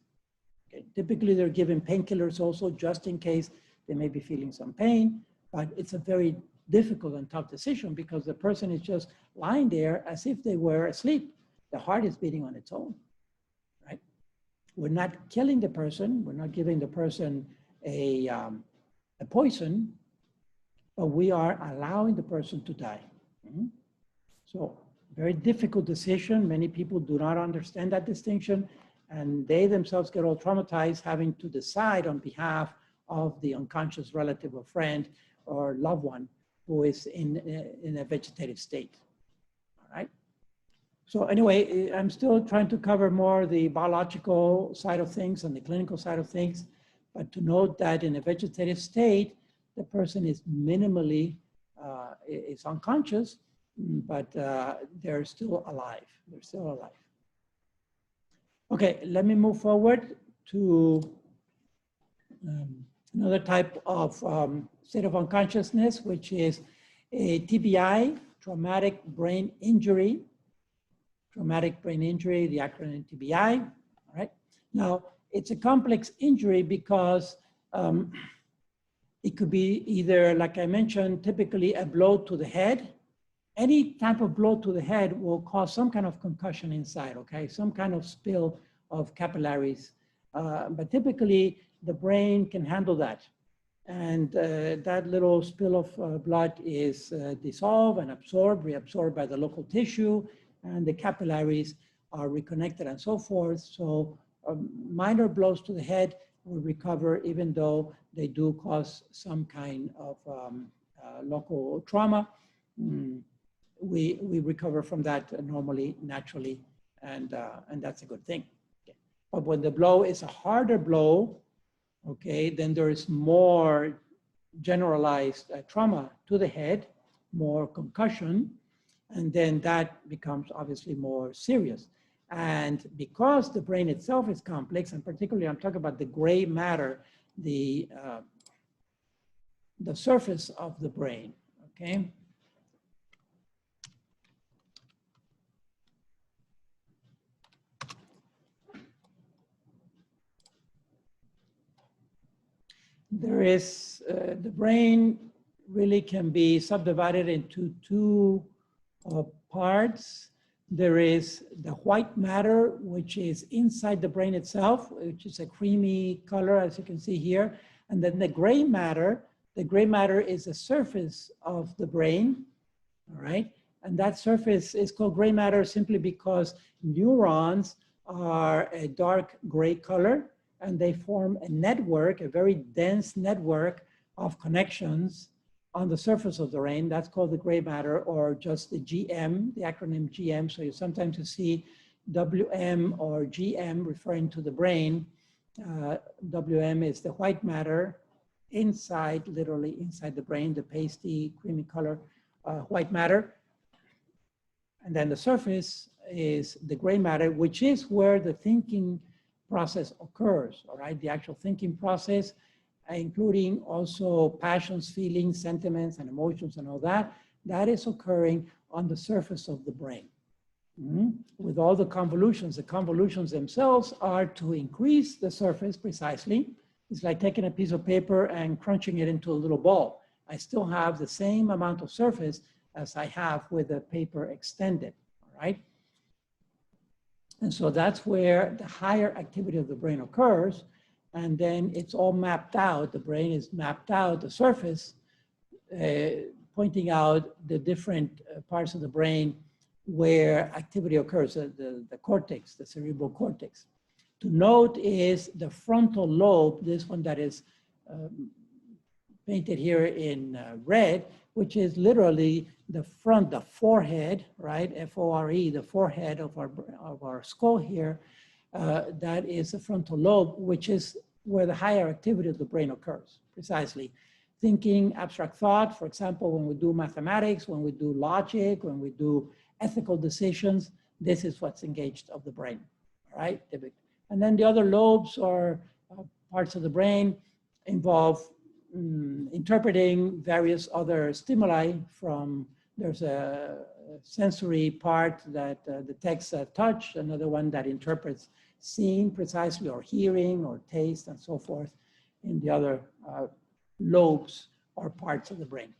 Okay. Typically, they're given painkillers also just in case they may be feeling some pain, but it's a very difficult and tough decision because the person is just lying there as if they were asleep. The heart is beating on its own, right? We're not killing the person. We're not giving the person a poison, but we are allowing the person to die. So very difficult decision. Many people do not understand that distinction, and they themselves get all traumatized having to decide on behalf of the unconscious relative or friend or loved one who is in a vegetative state, all right? So anyway, I'm still trying to cover more the biological side of things and the clinical side of things, but to note that in a vegetative state, the person is minimally, is unconscious, but they're still alive. They're still alive. Okay, let me move forward to another type of state of unconsciousness, which is a TBI, traumatic brain injury. Traumatic brain injury, the acronym TBI, all right? Now, it's a complex injury because it could be either, like I mentioned, typically a blow to the head. Any type of blow to the head will cause some kind of concussion inside, okay? Some kind of spill of capillaries. But typically, the brain can handle that. And that little spill of blood is dissolved and absorbed, reabsorbed by the local tissue, and the capillaries are reconnected and so forth. So minor blows to the head will recover even though they do cause some kind of local trauma. We recover from that normally, naturally, and that's a good thing. Okay. But when the blow is a harder blow, okay, then there is more generalized trauma to the head, more concussion, and then that becomes obviously more serious. And because the brain itself is complex, and particularly I'm talking about the gray matter, the surface of the brain, okay? There is, the brain really can be subdivided into two parts. There is the white matter, which is inside the brain itself, which is a creamy color, as you can see here. And then the gray matter is the surface of the brain, all right? And that surface is called gray matter simply because neurons are a dark gray color, and they form a network, a very dense network of connections on the surface of the brain. That's called the gray matter, or just the GM, the acronym GM. So you sometimes see WM or GM referring to the brain. WM is the white matter inside, literally inside the brain, the pasty, creamy color white matter. And then the surface is the gray matter, which is where the thinking process occurs, all right? The actual thinking process, including also passions, feelings, sentiments, and emotions and all that, that is occurring on the surface of the brain. With all the convolutions themselves are to increase the surface precisely. It's like taking a piece of paper and crunching it into a little ball. I still have the same amount of surface as I have with the paper extended, all right? And so that's where the higher activity of the brain occurs. And then it's all mapped out. The brain is mapped out, the surface, pointing out the different parts of the brain where activity occurs, the cortex, the cerebral cortex. To note is the frontal lobe, this one that is painted here in red, which is literally the front, the forehead, right? F-O-R-E, the forehead of our skull here. That is the frontal lobe, which is where the higher activity of the brain occurs, precisely. Thinking, abstract thought, for example, when we do mathematics, when we do logic, when we do ethical decisions, this is what's engaged of the brain, all right? And then the other lobes or parts of the brain involve interpreting various other stimuli from, there's a sensory part that detects touch, another one that interprets seeing precisely, or hearing, or taste, and so forth, in the other lobes or parts of the brain.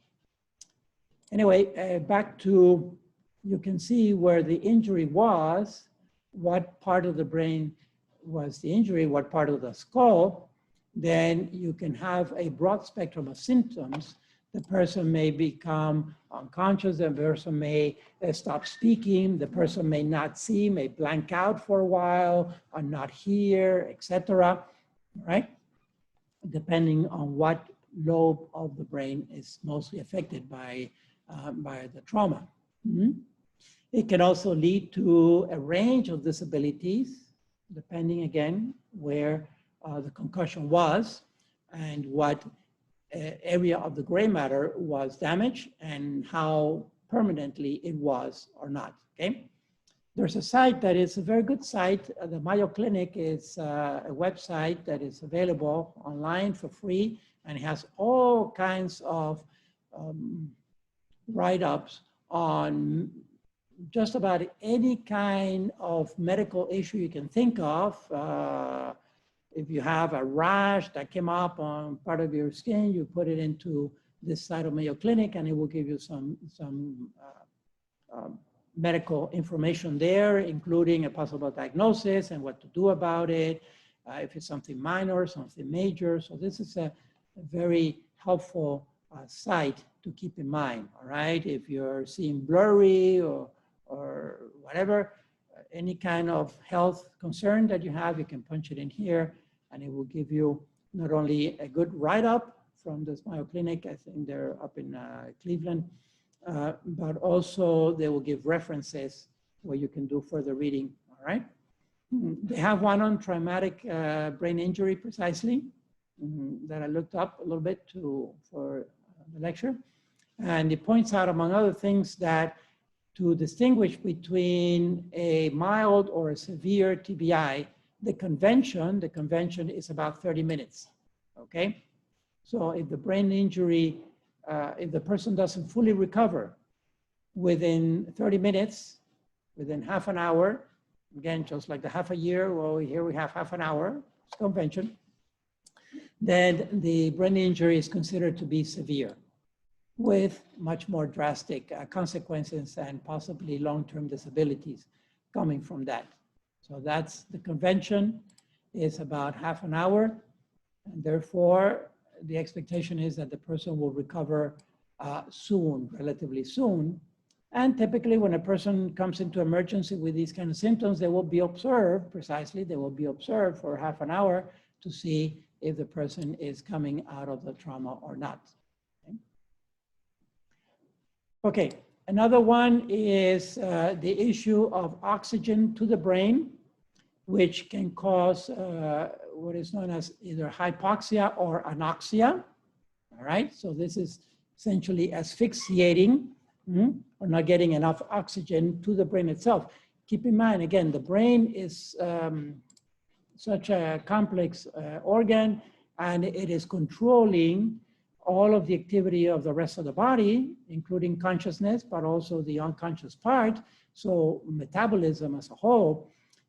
Anyway, back to, you can see where the injury was, what part of the brain was the injury, what part of the skull. Then you can have a broad spectrum of symptoms. The person may become unconscious, the person may stop speaking, the person may not see, may blank out for a while, or not hear, etc. Right? Depending on what lobe of the brain is mostly affected by the trauma. It can also lead to a range of disabilities, depending again where the concussion was and what area of the gray matter was damaged and how permanently it was or not, okay? There's a site that is a very good site. The Mayo Clinic is a website that is available online for free, and it has all kinds of write-ups on just about any kind of medical issue you can think of. If you have a rash that came up on part of your skin, you put it into this site of Mayo Clinic, and it will give you some medical information there, including a possible diagnosis and what to do about it, if it's something minor, something major. So this is a very helpful site to keep in mind, all right? If you're seeing blurry or whatever, any kind of health concern that you have, you can punch it in here, and it will give you not only a good write-up from the Smile Clinic, I think they're up in Cleveland, but also they will give references where you can do further reading, all right? They have one on traumatic brain injury precisely that I looked up a little bit for the lecture. And it points out, among other things, that to distinguish between a mild or a severe TBI, the convention is about 30 minutes, okay? So if the brain injury, if the person doesn't fully recover within 30 minutes, within half an hour, again, just like the half a year, well, here we have half an hour, it's convention, then the brain injury is considered to be severe with much more drastic consequences and possibly long-term disabilities coming from that. So that's the convention is about half an hour, and therefore the expectation is that the person will recover soon, relatively soon. And typically when a person comes into emergency with these kind of symptoms, they will be observed, precisely, they will be observed for half an hour to see if the person is coming out of the trauma or not. Okay, another one is the issue of oxygen to the brain, which can cause what is known as either hypoxia or anoxia, all right? So this is essentially asphyxiating or not getting enough oxygen to the brain itself. Keep in mind, again, the brain is such a complex organ, and it is controlling all of the activity of the rest of the body, including consciousness, but also the unconscious part, so metabolism as a whole.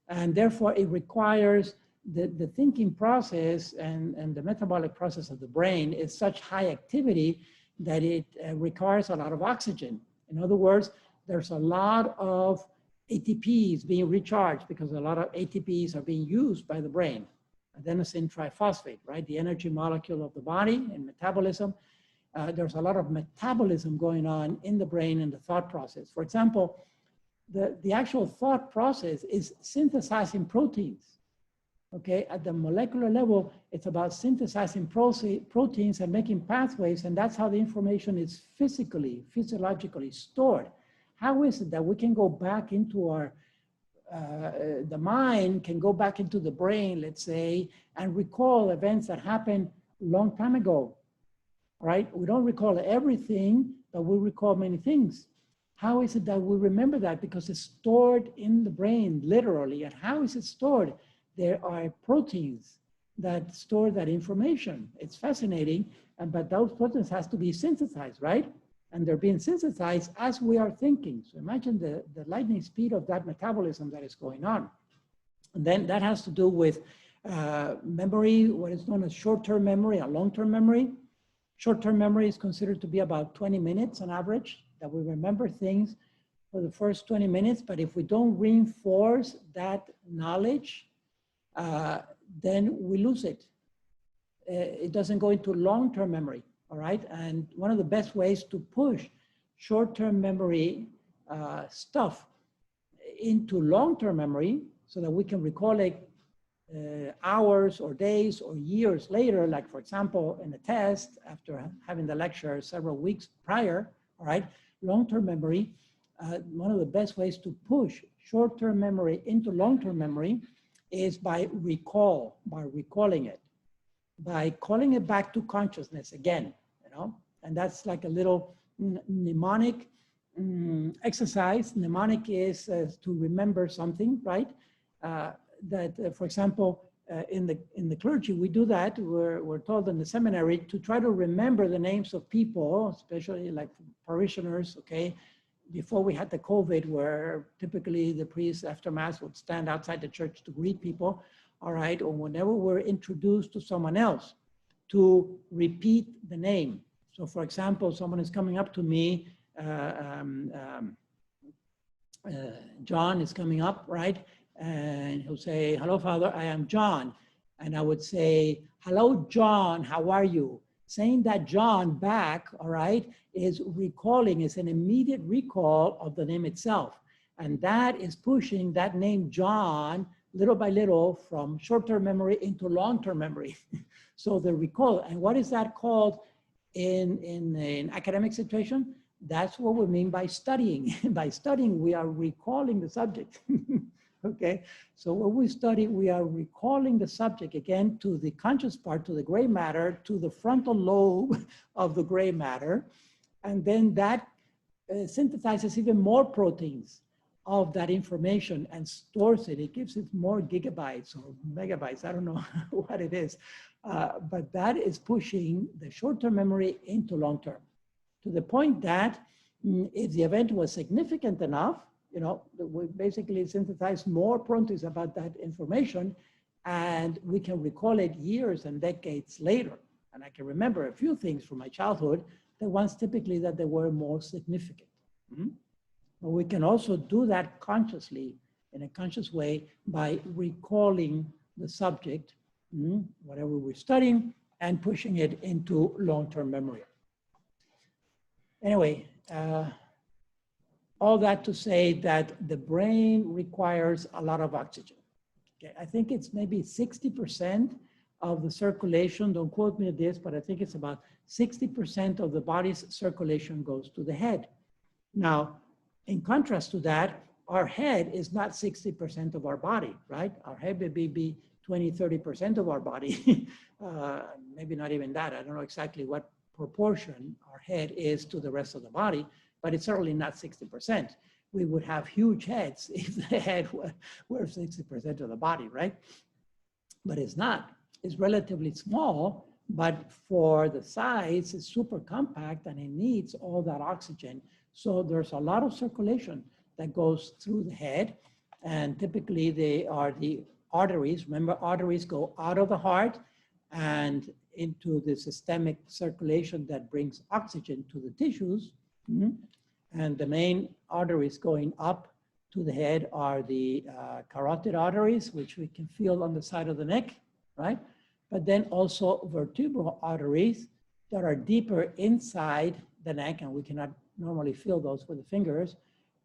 And therefore, it requires the thinking process and the metabolic process of the brain is such high activity that it requires a lot of oxygen. In other words, there's a lot of ATPs being recharged because a lot of ATPs are being used by the brain. Adenosine triphosphate, right? The energy molecule of the body and metabolism. There's a lot of metabolism going on in the brain and the thought process. For example, the actual thought process is synthesizing proteins. Okay, at the molecular level, it's about synthesizing proteins and making pathways, and that's how the information is physiologically stored. How is it that we can go back into our, the mind can go back into the brain, let's say, and recall events that happened a long time ago, right? We don't recall everything, but we recall many things. How is it that we remember that? Because it's stored in the brain, literally. And how is it stored? There are proteins that store that information. It's fascinating, but those proteins has to be synthesized, right? And they're being synthesized as we are thinking. So imagine the lightning speed of that metabolism that is going on. And then that has to do with memory, what is known as short-term memory and long-term memory. Short-term memory is considered to be about 20 minutes on average, that we remember things for the first 20 minutes, but if we don't reinforce that knowledge, then we lose it. It doesn't go into long-term memory, all right? And one of the best ways to push short-term memory stuff into long-term memory so that we can recall it hours or days or years later, like for example, in a test after having the lecture several weeks prior, all right? Long-term memory, one of the best ways to push short-term memory into long-term memory is by recalling it, by calling it back to consciousness again, you know? And that's like a little mnemonic exercise. Mnemonic is to remember something, right? For example, in the clergy, we do that. We're told in the seminary to try to remember the names of people, especially like parishioners, okay? Before we had the COVID, where typically the priest after Mass would stand outside the church to greet people, all right? Or whenever we're introduced to someone else, to repeat the name. So for example, someone is coming up to me, John is coming up, right? And he'll say, hello, Father, I am John. And I would say, hello, John, how are you? Saying that John back, all right, is recalling, is an immediate recall of the name itself. And that is pushing that name John little by little from short-term memory into long-term memory. So the recall, and what is that called in an academic situation? That's what we mean by studying. By studying, we are recalling the subject. Okay, so when we study, we are recalling the subject again to the conscious part, to the gray matter, to the frontal lobe of the gray matter. And then that synthesizes even more proteins of that information and stores it. It gives it more gigabytes or megabytes. I don't know what it is. But that is pushing the short-term memory into long-term, to the point that if the event was significant enough, you know, we basically synthesize more proteins about that information, and we can recall it years and decades later. And I can remember a few things from my childhood, the ones typically that they were more significant. But we can also do that consciously, in a conscious way, by recalling the subject, whatever we're studying, and pushing it into long-term memory. Anyway, all that to say that the brain requires a lot of oxygen. Okay, I think it's maybe 60% of the circulation, don't quote me on this, but I think it's about 60% of the body's circulation goes to the head. Now, in contrast to that, our head is not 60% of our body, right? Our head may be 20, 30% of our body. Maybe not even that. I don't know exactly what proportion our head is to the rest of the body, but it's certainly not 60%. We would have huge heads if the head were 60% of the body, right? But it's not. It's relatively small, but for the size, it's super compact and it needs all that oxygen. So there's a lot of circulation that goes through the head, and typically they are the arteries. Remember, arteries go out of the heart and into the systemic circulation that brings oxygen to the tissues. And the main arteries going up to the head are the carotid arteries, which we can feel on the side of the neck, right? But then also vertebral arteries that are deeper inside the neck, and we cannot normally feel those with the fingers,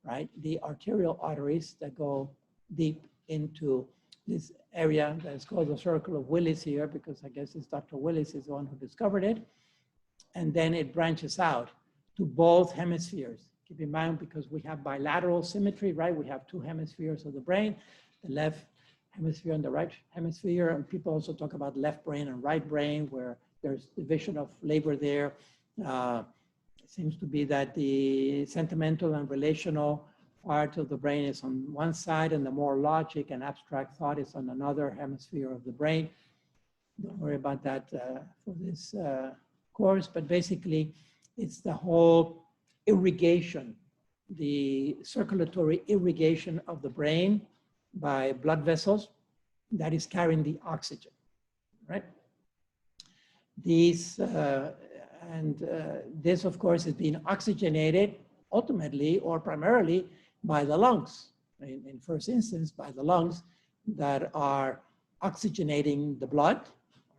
right? The arterial arteries that go deep into this area that is called the circle of Willis here, because I guess it's Dr. Willis is the one who discovered it. And then it branches out to both hemispheres. Keep in mind, because we have bilateral symmetry, right? We have two hemispheres of the brain, the left hemisphere and the right hemisphere. And people also talk about left brain and right brain, where there's division of labor there. It seems to be that the sentimental and relational part of the brain is on one side, and the more logic and abstract thought is on another hemisphere of the brain. Don't worry about that for this course, but basically it's the whole irrigation, the circulatory irrigation of the brain by blood vessels that is carrying the oxygen, right? These, this of course is being oxygenated ultimately or primarily by the lungs, in first instance by the lungs that are oxygenating the blood,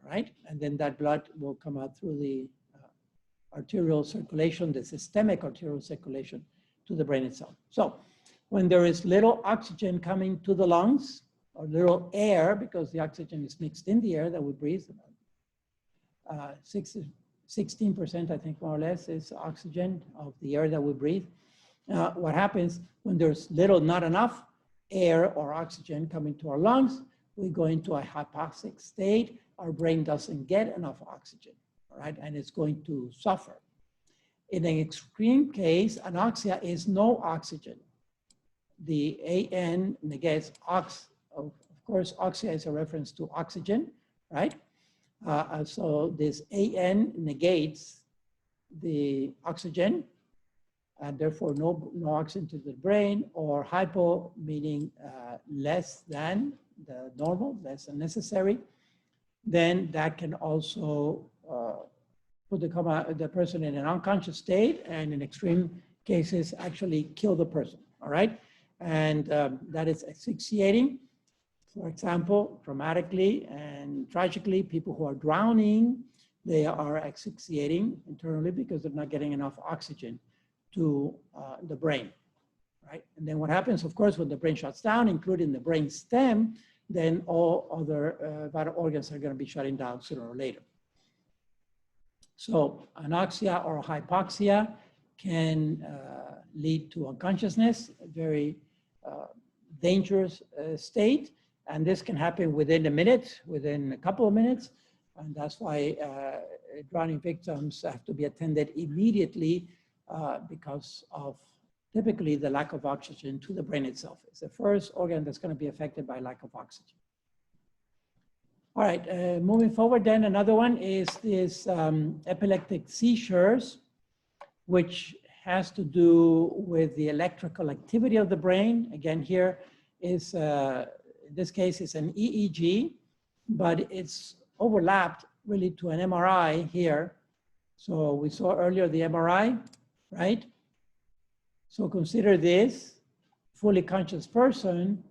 right? And then that blood will come out through the arterial circulation, the systemic arterial circulation to the brain itself. So when there is little oxygen coming to the lungs, or little air, because the oxygen is mixed in the air that we breathe, 16%, I think more or less, is oxygen of the air that we breathe. What happens when there's little, not enough air or oxygen coming to our lungs, we go into a hypoxic state. Our brain doesn't get enough oxygen, all right? And it's going to suffer. In an extreme case, anoxia is no oxygen. The AN negates ox. Of course, oxia is a reference to oxygen, right? So this AN negates the oxygen, and therefore no oxygen to the brain, or hypo, meaning less than the normal, less than necessary. Then that can also put the person in an unconscious state, and in extreme cases actually kill the person, all right? And that is asphyxiating. For example, dramatically and tragically, people who are drowning, they are asphyxiating internally because they're not getting enough oxygen to the brain, right? And then what happens, of course, when the brain shuts down, including the brain stem, then all other vital organs are going to be shutting down sooner or later. So anoxia or hypoxia can lead to unconsciousness, a very dangerous state. And this can happen within a minute, within a couple of minutes. And that's why drowning victims have to be attended immediately because of typically the lack of oxygen to the brain itself. It's the first organ that's going to be affected by lack of oxygen. All right, moving forward then, another one is this epileptic seizures, which has to do with the electrical activity of the brain. Again, here is, in this case, it's an EEG, but it's overlapped really to an MRI here. So we saw earlier the MRI, right? So consider this fully conscious person.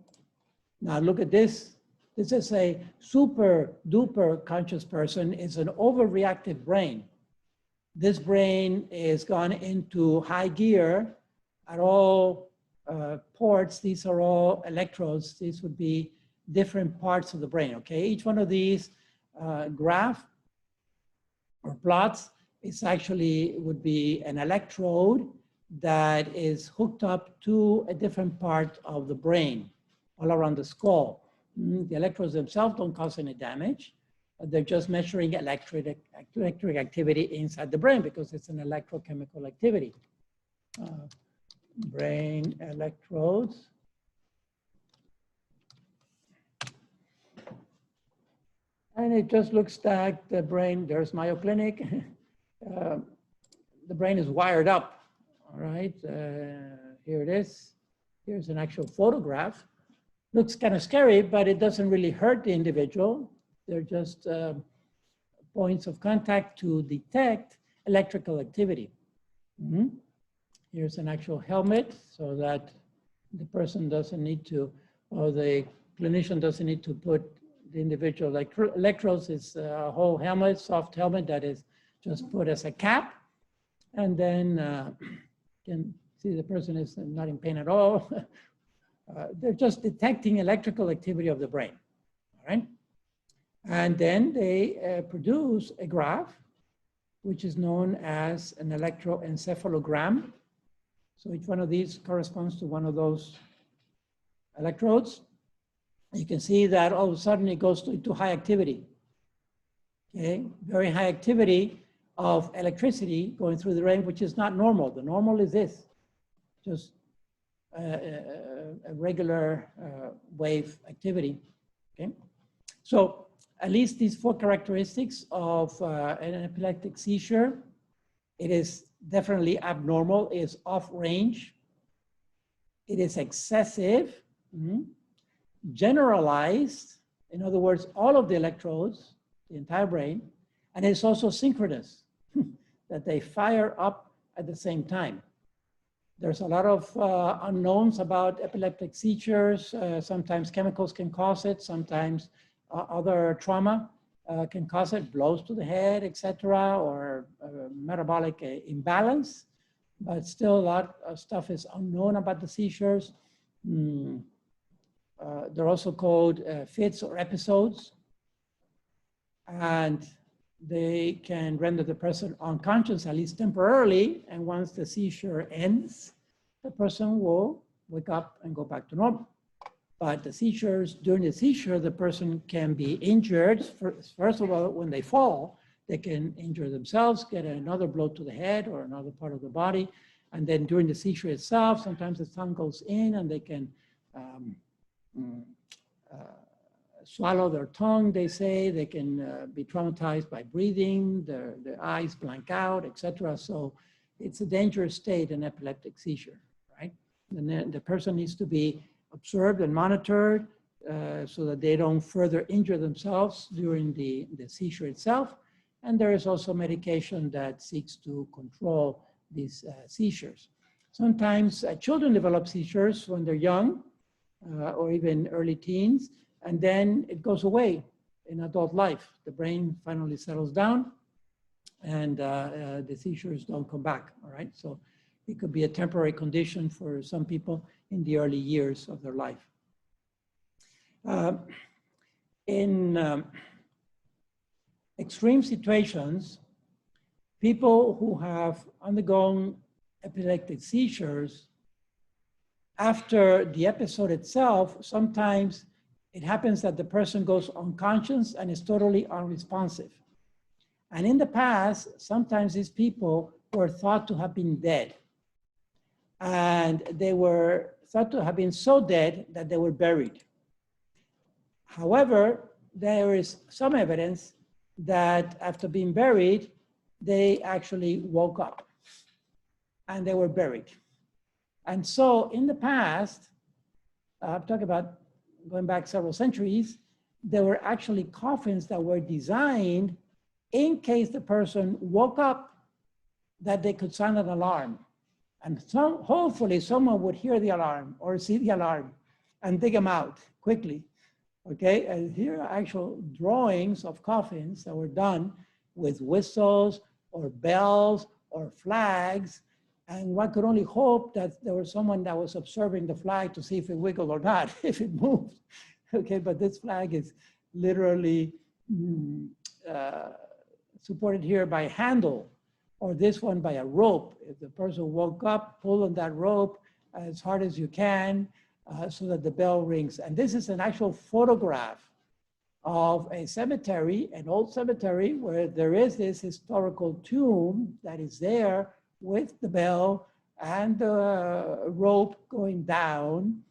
Now look at this. This is a super duper conscious person. It's an overreactive brain. This brain is gone into high gear at all ports. These are all electrodes. These would be different parts of the brain, okay? Each one of these graph or plots is actually would be an electrode that is hooked up to a different part of the brain, all around the skull. The electrodes themselves don't cause any damage. They're just measuring electric activity inside the brain because it's an electrochemical activity. Brain electrodes. And it just looks like the brain, there's Mayo Clinic. The brain is wired up, all right? Here it is. Here's an actual photograph. Looks kind of scary, but it doesn't really hurt the individual. They're just points of contact to detect electrical activity. Here's an actual helmet so that the person doesn't need to, or the clinician doesn't need to put the individual electrodes. It's a whole helmet, soft helmet that is just put as a cap. And then you can see the person is not in pain at all. They're just detecting electrical activity of the brain, all right? And then they produce a graph, which is known as an electroencephalogram. So each one of these corresponds to one of those electrodes. You can see that all of a sudden it goes to high activity, okay? Very high activity of electricity going through the brain, which is not normal. The normal is this, just a regular wave activity, okay? So at least these four characteristics of an epileptic seizure, it is definitely abnormal, it is off range, it is excessive, generalized, in other words, all of the electrodes, the entire brain, and it's also synchronous, that they fire up at the same time. There's a lot of unknowns about epileptic seizures. Sometimes chemicals can cause it. Sometimes other trauma can cause it, blows to the head, etc., or metabolic imbalance. But still a lot of stuff is unknown about the seizures. They're also called fits or episodes. And they can render the person unconscious, at least temporarily, and once the seizure ends, the person will wake up and go back to normal. But the seizures, during the seizure, the person can be injured. First of all, when they fall, they can injure themselves, get another blow to the head or another part of the body. And then during the seizure itself, sometimes the tongue goes in and they can swallow their tongue, they say. They can be traumatized by breathing, their eyes blank out, etc. So it's a dangerous state, an epileptic seizure, right? And then the person needs to be observed and monitored so that they don't further injure themselves during the seizure itself. And there is also medication that seeks to control these seizures. Sometimes children develop seizures when they're young or even early teens, and then it goes away in adult life. The brain finally settles down and the seizures don't come back, all right? So It could be a temporary condition for some people in the early years of their life. In extreme situations, people who have undergone epileptic seizures, after the episode itself, sometimes it happens that the person goes unconscious and is totally unresponsive. And in the past, sometimes these people were thought to have been dead. And they were thought to have been so dead that they were buried. However, there is some evidence that after being buried, they actually woke up and they were buried. And so in the past, I'm talking about going back several centuries, there were actually coffins that were designed in case the person woke up, that they could sound an alarm. And so hopefully someone would hear the alarm or see the alarm and dig them out quickly. Okay, and here are actual drawings of coffins that were done with whistles or bells or flags. And one could only hope that there was someone that was observing the flag to see if it wiggled or not, if it moved. Okay, but this flag is literally supported here by a handle, or this one by a rope. If the person woke up, pull on that rope as hard as you can so that the bell rings. And this is an actual photograph of a cemetery, an old cemetery, where there is this historical tomb that is there with the bell and the rope going down.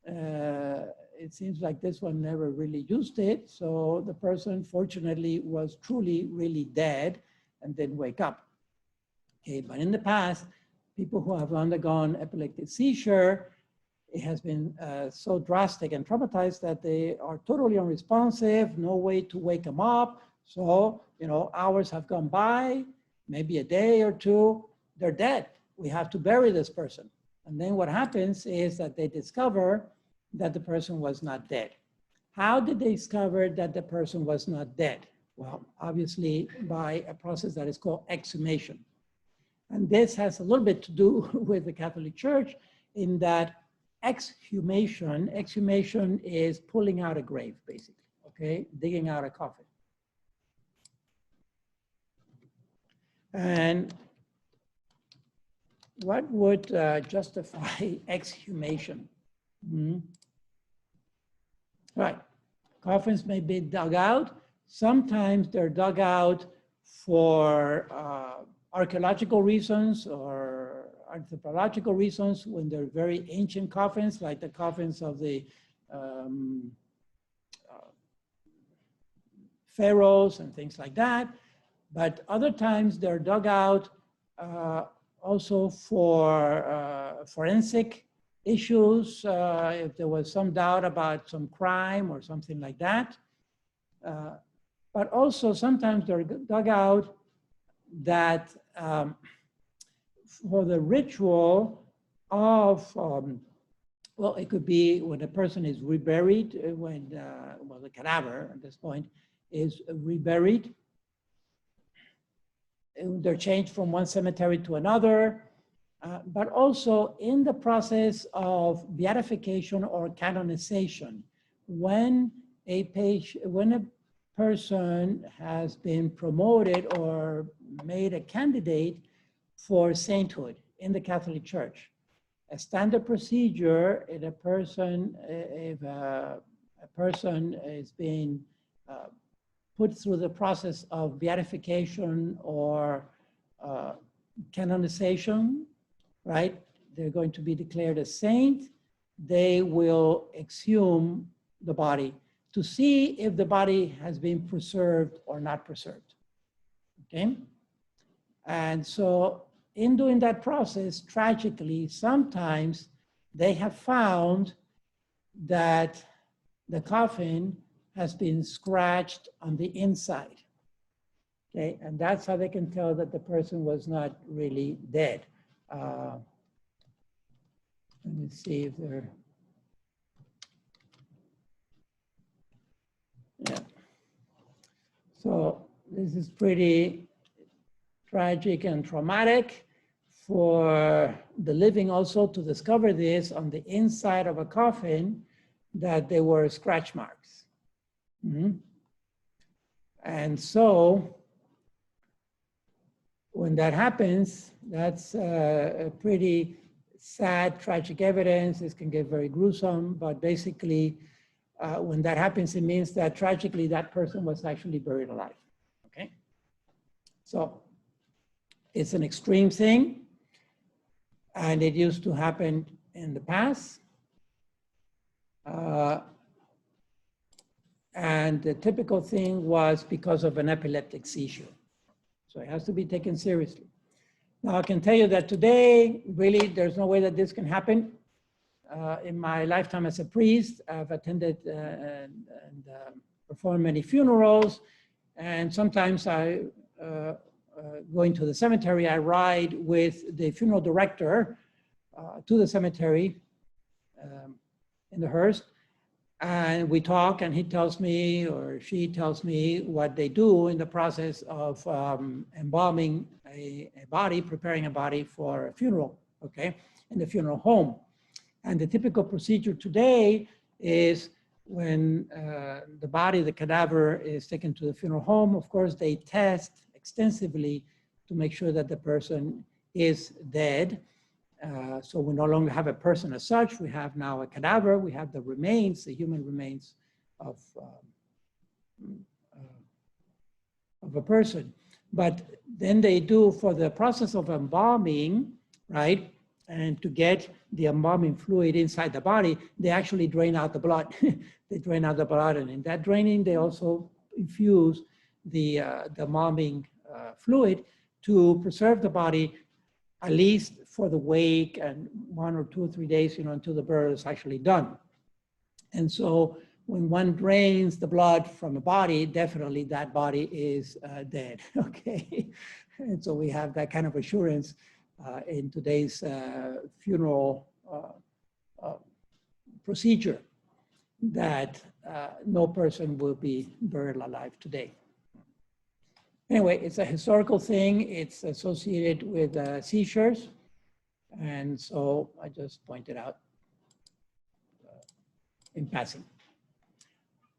It seems like this one never really used it. So the person, fortunately, was truly really dead and didn't wake up. Okay, but in the past, people who have undergone epileptic seizure, it has been so drastic and traumatized that they are totally unresponsive, no way to wake them up. So, you know, hours have gone by, maybe a day or two, they're dead. We have to bury this person. And then what happens is that they discover that the person was not dead. How did they discover that the person was not dead? Well, obviously by a process that is called exhumation. And this has a little bit to do with the Catholic Church in that exhumation is pulling out a grave, basically, okay? Digging out a coffin. And what would justify exhumation? Right, coffins may be dug out. Sometimes they're dug out for archaeological reasons or anthropological reasons when they're very ancient coffins, like the coffins of the pharaohs and things like that. But other times they're dug out also for forensic issues, if there was some doubt about some crime or something like that. But also sometimes they're dug out that for the ritual of, well, it could be when a person is reburied, when, well, the cadaver at this point is reburied. They're changed from one cemetery to another, but also in the process of beatification or canonization, when a person has been promoted or made a candidate for sainthood in the Catholic Church. A standard procedure if a person is being put through the process of beatification or canonization, right? They're going to be declared a saint. They will exhume the body to see if the body has been preserved or not preserved, okay? And so in doing that process, tragically, sometimes they have found that the coffin has been scratched on the inside, okay? And that's how they can tell that the person was not really dead. Let me see if they're, yeah. So this is pretty tragic and traumatic for the living also to discover this on the inside of a coffin, that there were scratch marks. And so when that happens, that's a pretty sad, tragic evidence. This can get very gruesome, but basically when that happens, it means that tragically that person was actually buried alive, okay? So it's an extreme thing, and it used to happen in the past. And the typical thing was because of an epileptic seizure. So it has to be taken seriously. Now I can tell you that today, really, there's no way that this can happen. In my lifetime as a priest, I've attended and performed many funerals. And sometimes I, going to the cemetery, I ride with the funeral director to the cemetery in the hearse. And we talk, and he tells me, or she tells me, what they do in the process of embalming a body, preparing a body for a funeral, okay, in the funeral home. And the typical procedure today is when the body, the cadaver, is taken to the funeral home, of course, they test extensively to make sure that the person is dead. So we no longer have a person as such. We have now a cadaver. We have the remains, the human remains of a person. But then they do, for the process of embalming, right, and to get the embalming fluid inside the body, they actually drain out the blood. They drain out the blood, and in that draining, they also infuse the embalming fluid to preserve the body, at least for the wake and 1 or 2 or 3 days, until the burial is actually done. And so when one drains the blood from a body, definitely that body is dead, okay? And so we have that kind of assurance in today's funeral procedure that no person will be buried alive today. Anyway, it's a historical thing. It's associated with seizures. And so I just pointed out in passing.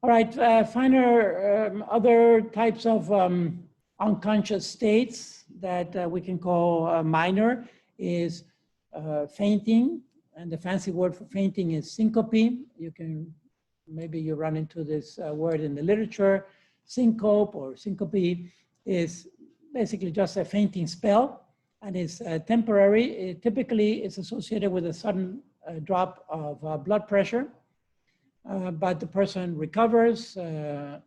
All right, finer other types of unconscious states that we can call minor is fainting. And the fancy word for fainting is syncope. Maybe you run into this word in the literature. Syncope or syncope is basically just a fainting spell, and it's temporary. It typically is associated with a sudden drop of blood pressure, but the person recovers, and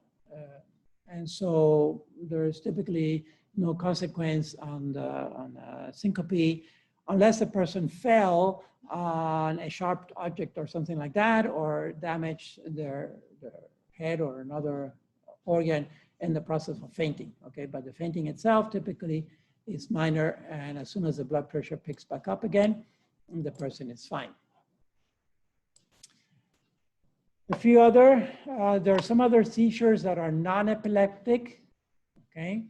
so there's typically no consequence on syncope unless the person fell on a sharp object or something like that, or damaged their head or another organ in the process of fainting, okay? But the fainting itself typically is minor, and as soon as the blood pressure picks back up again, the person is fine. There are some other seizures that are non-epileptic, okay?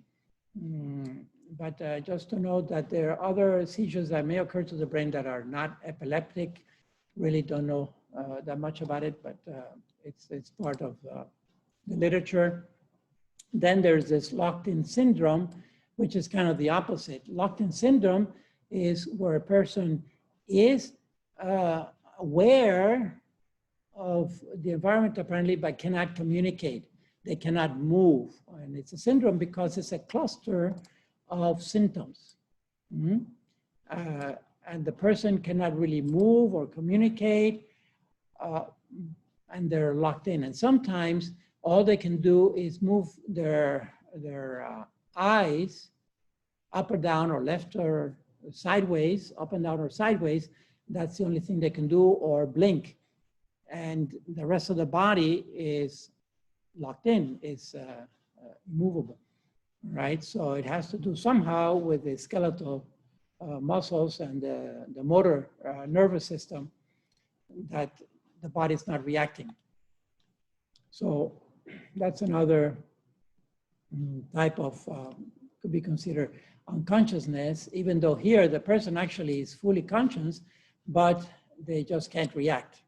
But just to note that there are other seizures that may occur to the brain that are not epileptic. Really don't know that much about it, but it's part of the literature. Then there's this locked-in syndrome, which is kind of the opposite. Locked-in syndrome is where a person is aware of the environment apparently, but cannot communicate. They cannot move. And it's a syndrome because it's a cluster of symptoms. And the person cannot really move or communicate, and they're locked in. And sometimes all they can do is move their eyes up or down or left or sideways, up and down or sideways. That's the only thing they can do, or blink. And the rest of the body is locked in, is immovable, right? So it has to do somehow with the skeletal muscles and the motor nervous system that the body's not reacting. So that's another type of, could be considered unconsciousness, even though here the person actually is fully conscious, but they just can't react.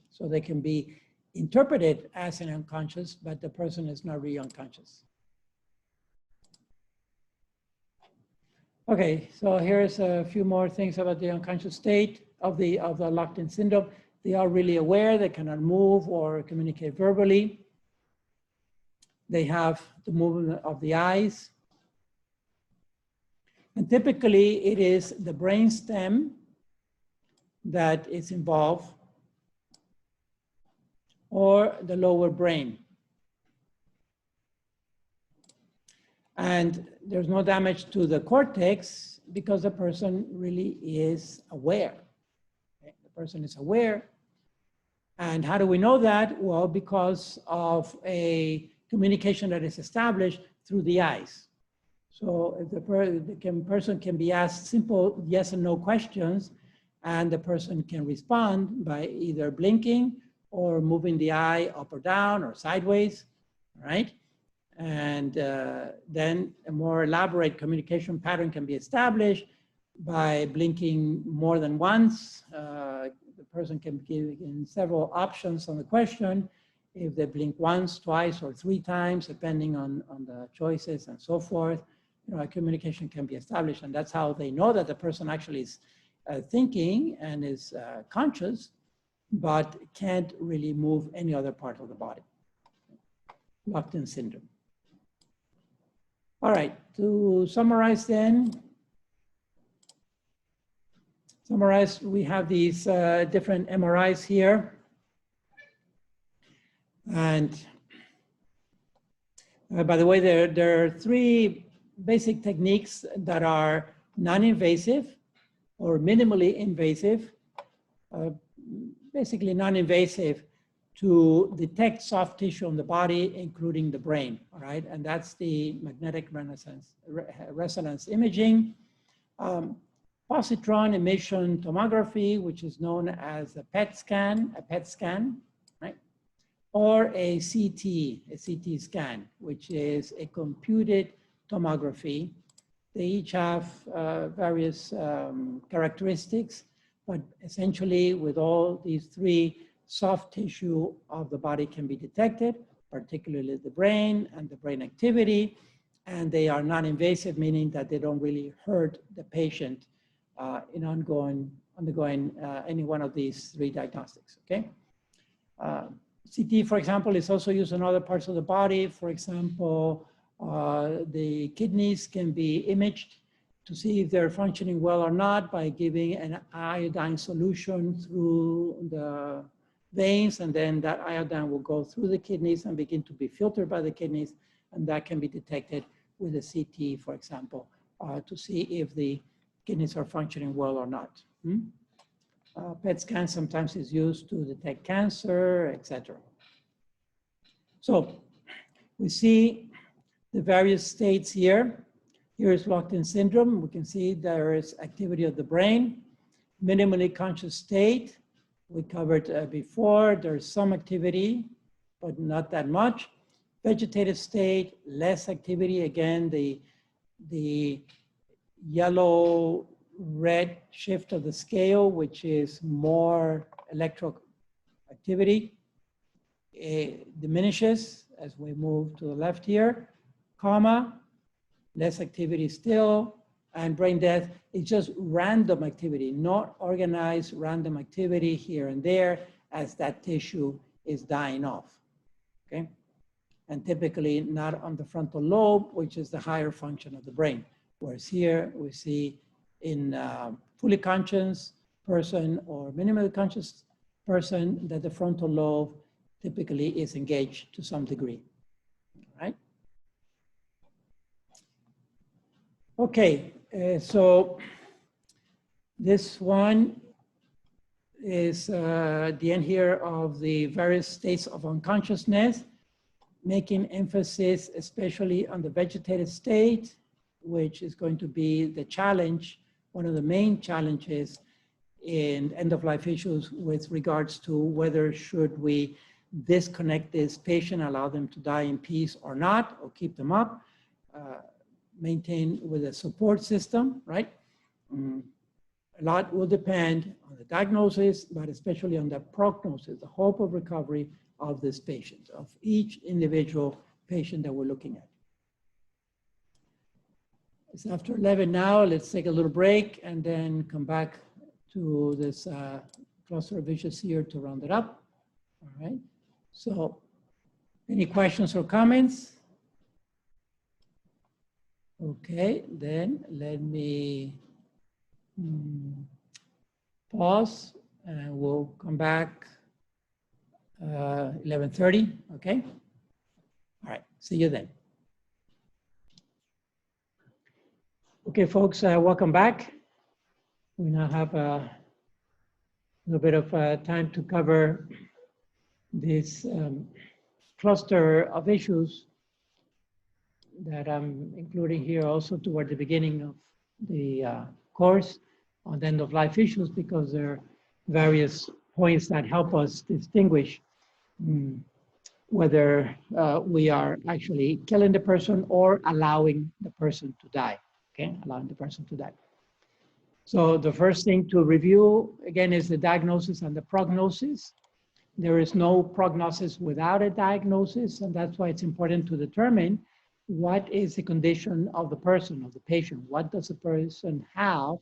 So they can be interpreted as an unconscious, but the person is not really unconscious. Okay, so here's a few more things about the unconscious state of the locked-in syndrome. They are really aware, they cannot move or communicate verbally. They have the movement of the eyes. And typically it is the brain stem that is involved, or the lower brain. And there's no damage to the cortex because the person really is aware. Okay? The person is aware. And how do we know that? Well, because of a communication that is established through the eyes. So if the person can be asked simple yes and no questions, and the person can respond by either blinking or moving the eye up or down or sideways, right? And then a more elaborate communication pattern can be established by blinking more than once. The person can give in several options on the question. If they blink once, twice, or 3 times, depending on the choices and so forth, a communication can be established. And that's how they know that the person actually is thinking and is conscious, but can't really move any other part of the body. Locked-in syndrome. All right, to summarize then, we have these different MRIs here. And by the way, there are 3 basic techniques that are non-invasive or minimally invasive, basically non-invasive, to detect soft tissue in the body, including the brain, all right? And that's the magnetic resonance imaging, positron emission tomography, which is known as a PET scan, right? Or a CT scan, which is a computed tomography. They each have various characteristics, but essentially with all these 3, soft tissue of the body can be detected, particularly the brain and the brain activity, and they are non-invasive, meaning that they don't really hurt the patient in undergoing any one of these 3 diagnostics, okay? CT, for example, is also used in other parts of the body. For example, the kidneys can be imaged to see if they're functioning well or not by giving an iodine solution through the veins, and then that iodine will go through the kidneys and begin to be filtered by the kidneys, and that can be detected with a CT, for example, to see if the kidneys are functioning well or not. PET scan sometimes is used to detect cancer, etc. So we see the various states here. Here is locked-in syndrome. We can see there is activity of the brain. Minimally conscious state, we covered before. There's some activity, but not that much. Vegetative state, less activity. Again, the yellow-red shift of the scale, which is more electrical activity, diminishes as we move to the left here. Coma, less activity still, and brain death is just random activity, not organized random activity here and there as that tissue is dying off, okay? And typically not on the frontal lobe, which is the higher function of the brain. Whereas here we see in fully conscious person or minimally conscious person that the frontal lobe typically is engaged to some degree, right? Okay, so this one is the end here of the various states of unconsciousness, making emphasis especially on the vegetative state, which is going to be the challenge, one of the main challenges in end-of-life issues with regards to whether should we disconnect this patient, allow them to die in peace or not, or keep them up. maintain with a support system, right? A lot will depend on the diagnosis, but especially on the prognosis, the hope of recovery of this patient, of each individual patient that we're looking at. It's after 11 now. Let's take a little break and then come back to this cluster of vicious seizure to round it up. All right. So any questions or comments? Okay, then let me pause and we'll come back 11:30, okay? All right, see you then. Okay, folks, welcome back. We now have a little bit of time to cover this cluster of issues that I'm including here also toward the beginning of the course on the end-of-life issues, because there are various points that help us distinguish whether we are actually killing the person or allowing the person to die, okay? Allowing the person to die. So the first thing to review, again, is the diagnosis and the prognosis. There is no prognosis without a diagnosis, and that's why it's important to determine what is the condition of the person, of the patient. What does the person have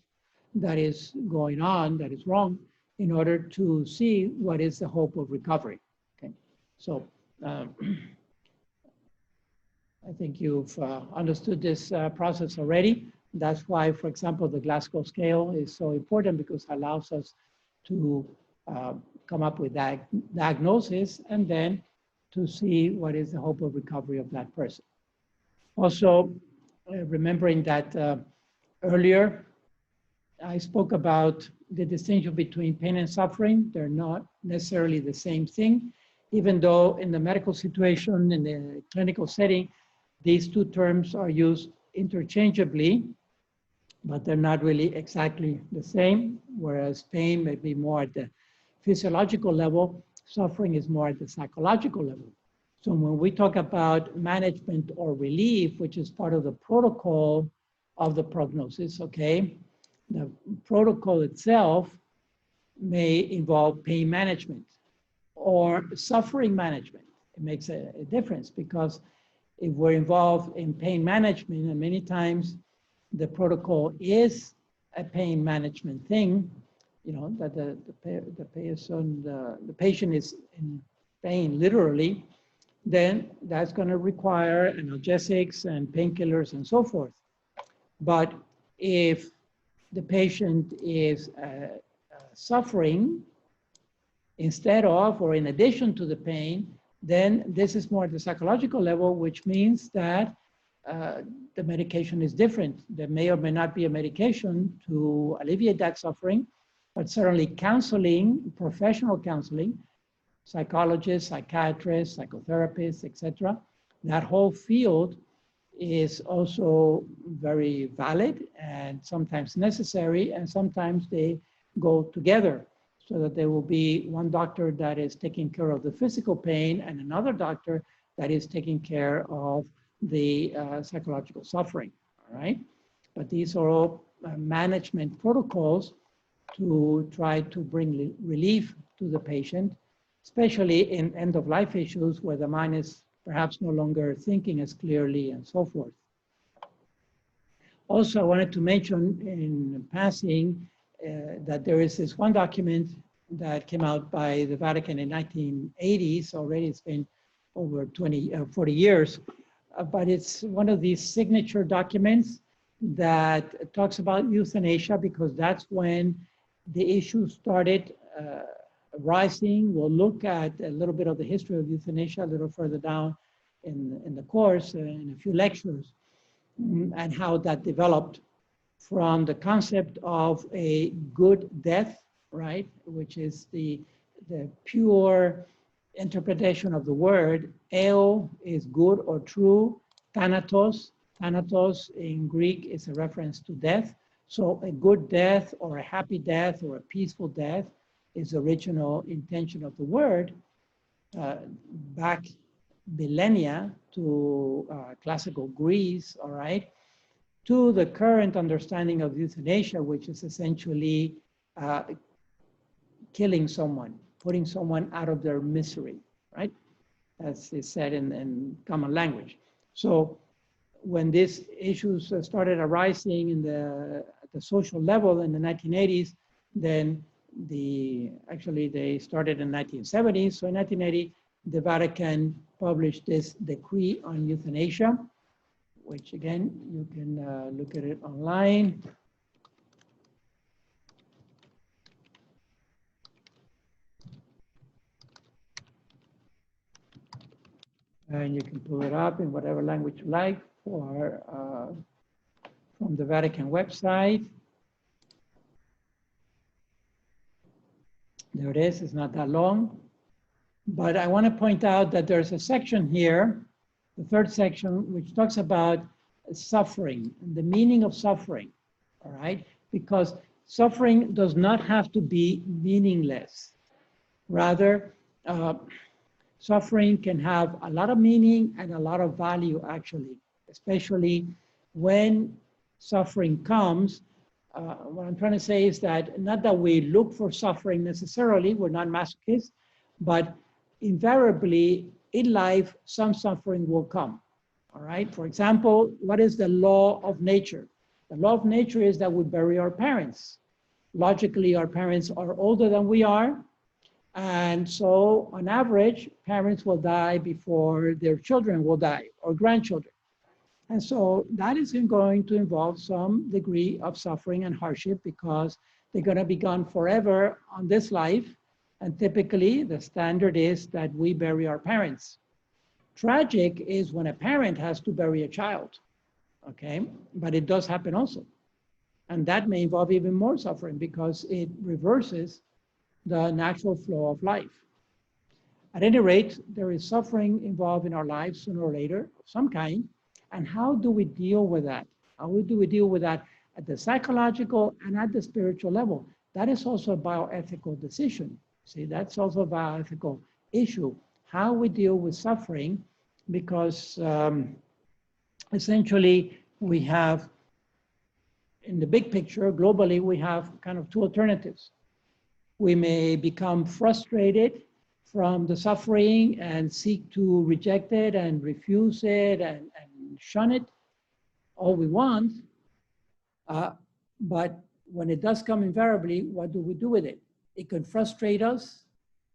that is going on, that is wrong, in order to see what is the hope of recovery, okay? So I think you've understood this process already. That's why, for example, the Glasgow scale is so important, because it allows us to come up with that diagnosis and then to see what is the hope of recovery of that person. Also, remembering that earlier, I spoke about the distinction between pain and suffering. They're not necessarily the same thing, even though in the medical situation, in the clinical setting, these two terms are used interchangeably, but they're not really exactly the same. Whereas pain may be more at the physiological level, suffering is more at the psychological level. So when we talk about management or relief, which is part of the protocol of the prognosis, okay, the protocol itself may involve pain management or suffering management. It makes a difference, because if we're involved in pain management, and many times the protocol is a pain management thing, you know, that the patient is in pain literally, then that's going to require analgesics and painkillers and so forth. But if the patient is suffering instead of or in addition to the pain, then this is more at the psychological level, which means that the medication is different. There may or may not be a medication to alleviate that suffering, but certainly counseling, professional counseling, psychologists, psychiatrists, psychotherapists, etc. That whole field is also very valid and sometimes necessary, and sometimes they go together, so that there will be one doctor that is taking care of the physical pain and another doctor that is taking care of the psychological suffering, all right? But these are all management protocols to try to bring relief to the patient, especially in end-of-life issues where the mind is perhaps no longer thinking as clearly and so forth. Also, I wanted to mention in passing that there is this one document that came out by the Vatican in 1980s. Already it's been over 40 years, but it's one of these signature documents that talks about euthanasia, because that's when the issue started rising. We'll look at a little bit of the history of euthanasia a little further down in the course, in a few lectures, and how that developed from the concept of a good death, right, which is the pure interpretation of the word. Eo is good or true. Thanatos, thanatos in Greek is a reference to death. So a good death or a happy death or a peaceful death is the original intention of the word, back millennia to classical Greece, all right? to the current understanding of euthanasia, which is essentially killing someone, putting someone out of their misery, right? As is said in common language. So when these issues started arising in at the social level in the 1980s, then actually they started in 1970s. So in 1980, the Vatican published this decree on euthanasia, which again, you can look at it online. And you can pull it up in whatever language you like or from the Vatican website. There it is, it's not that long. But I want to point out that there's a section here, the third section, which talks about suffering and the meaning of suffering, all right? Because suffering does not have to be meaningless. Rather, suffering can have a lot of meaning and a lot of value, actually, especially when suffering comes. What I'm trying to say is that not that we look for suffering necessarily, we're not masochists, but invariably in life, some suffering will come, all right? For example, what is the law of nature? The law of nature is that we bury our parents. Logically, our parents are older than we are. And so on average, parents will die before their children will die or grandchildren. And so that is going to involve some degree of suffering and hardship because they're going to be gone forever on this life. And typically the standard is that we bury our parents. Tragic is when a parent has to bury a child, okay? But it does happen also. And that may involve even more suffering because it reverses the natural flow of life. At any rate, there is suffering involved in our lives sooner or later of some kind. And how do we deal with that? How do we deal with that at the psychological and at the spiritual level? That is also a bioethical decision. See, that's also a bioethical issue. How we deal with suffering, because essentially we have, in the big picture, globally, we have kind of two alternatives. We may become frustrated from the suffering and seek to reject it and refuse it and shun it all we want. But when it does come invariably, what do we do with it? It can frustrate us,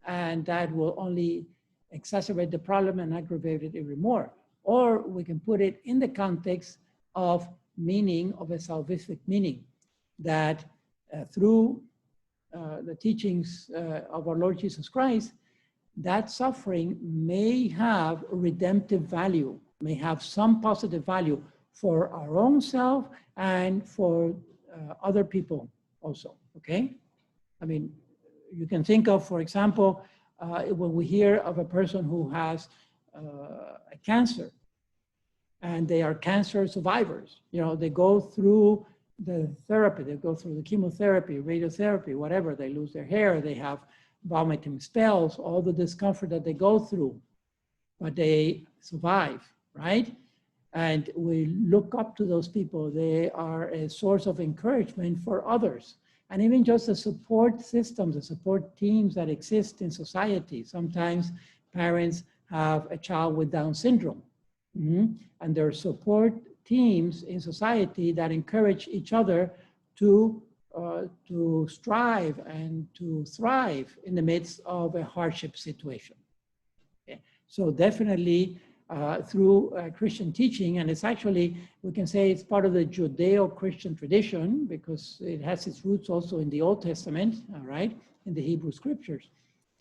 and that will only exacerbate the problem and aggravate it even more. Or we can put it in the context of meaning, of a salvific meaning, that through the teachings of our Lord Jesus Christ, that suffering may have redemptive value, may have some positive value for our own self and for other people also, okay? I mean, you can think of, for example, when we hear of a person who has a cancer and they are cancer survivors, you know, they go through the therapy, they go through the chemotherapy, radiotherapy, whatever, they lose their hair, they have vomiting spells, all the discomfort that they go through, but they survive, right? And we look up to those people. They are a source of encouragement for others. And even just the support systems, the support teams that exist in society. Sometimes parents have a child with Down syndrome, and there are support teams in society that encourage each other to strive and to thrive in the midst of a hardship situation. Okay. So definitely through Christian teaching, and it's actually, we can say it's part of the Judeo-Christian tradition because it has its roots also in the Old Testament, all right, in the Hebrew scriptures.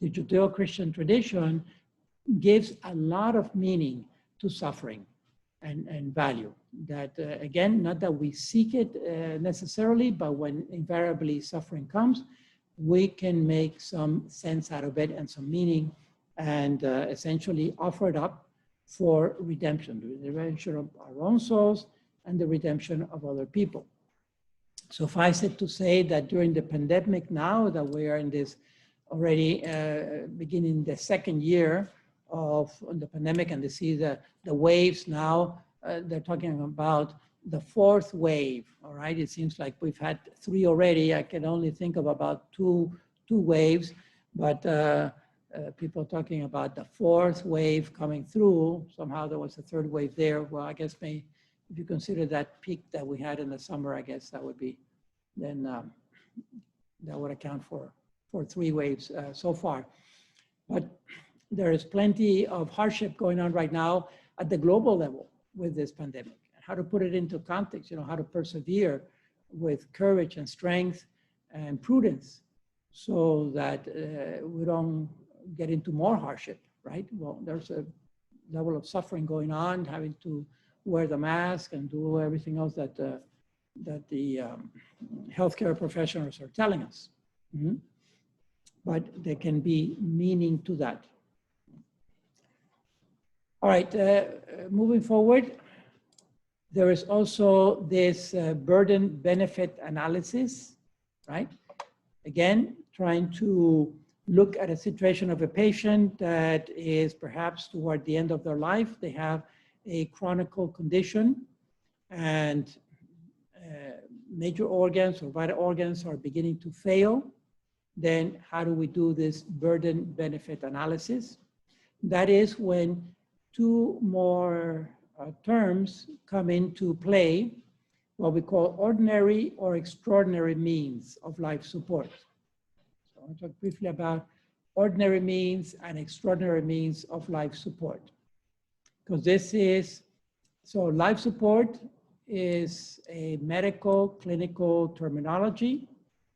The Judeo-Christian tradition gives a lot of meaning to suffering and value. That again, not that we seek it necessarily, but when invariably suffering comes, we can make some sense out of it and some meaning and essentially offer it up for redemption, the redemption of our own souls and the redemption of other people. Suffice it to say that during the pandemic now that we are in this already beginning the second year of the pandemic and to see the waves now, they're talking about the fourth wave, all right? It seems like we've had 3 already. I can only think of about two waves, but people talking about the 4th wave coming through. Somehow there was a 3rd wave there. Well, I guess maybe if you consider that peak that we had in the summer, I guess that would be, then that would account for 3 waves so far. But there is plenty of hardship going on right now at the global level with this pandemic. How to put it into context, how to persevere with courage and strength and prudence so that we don't get into more hardship, right? Well, there's a level of suffering going on, having to wear the mask and do everything else that the healthcare professionals are telling us. Mm-hmm. But there can be meaning to that. All right, moving forward, there is also this burden-benefit analysis, right? Again, trying to look at a situation of a patient that is perhaps toward the end of their life. They have a chronic condition and major organs or vital organs are beginning to fail. Then how do we do this burden-benefit analysis? That is when 2 more terms come into play, what we call ordinary or extraordinary means of life support. So I want to talk briefly about ordinary means and extraordinary means of life support. Because this is, so life support is a medical, clinical terminology.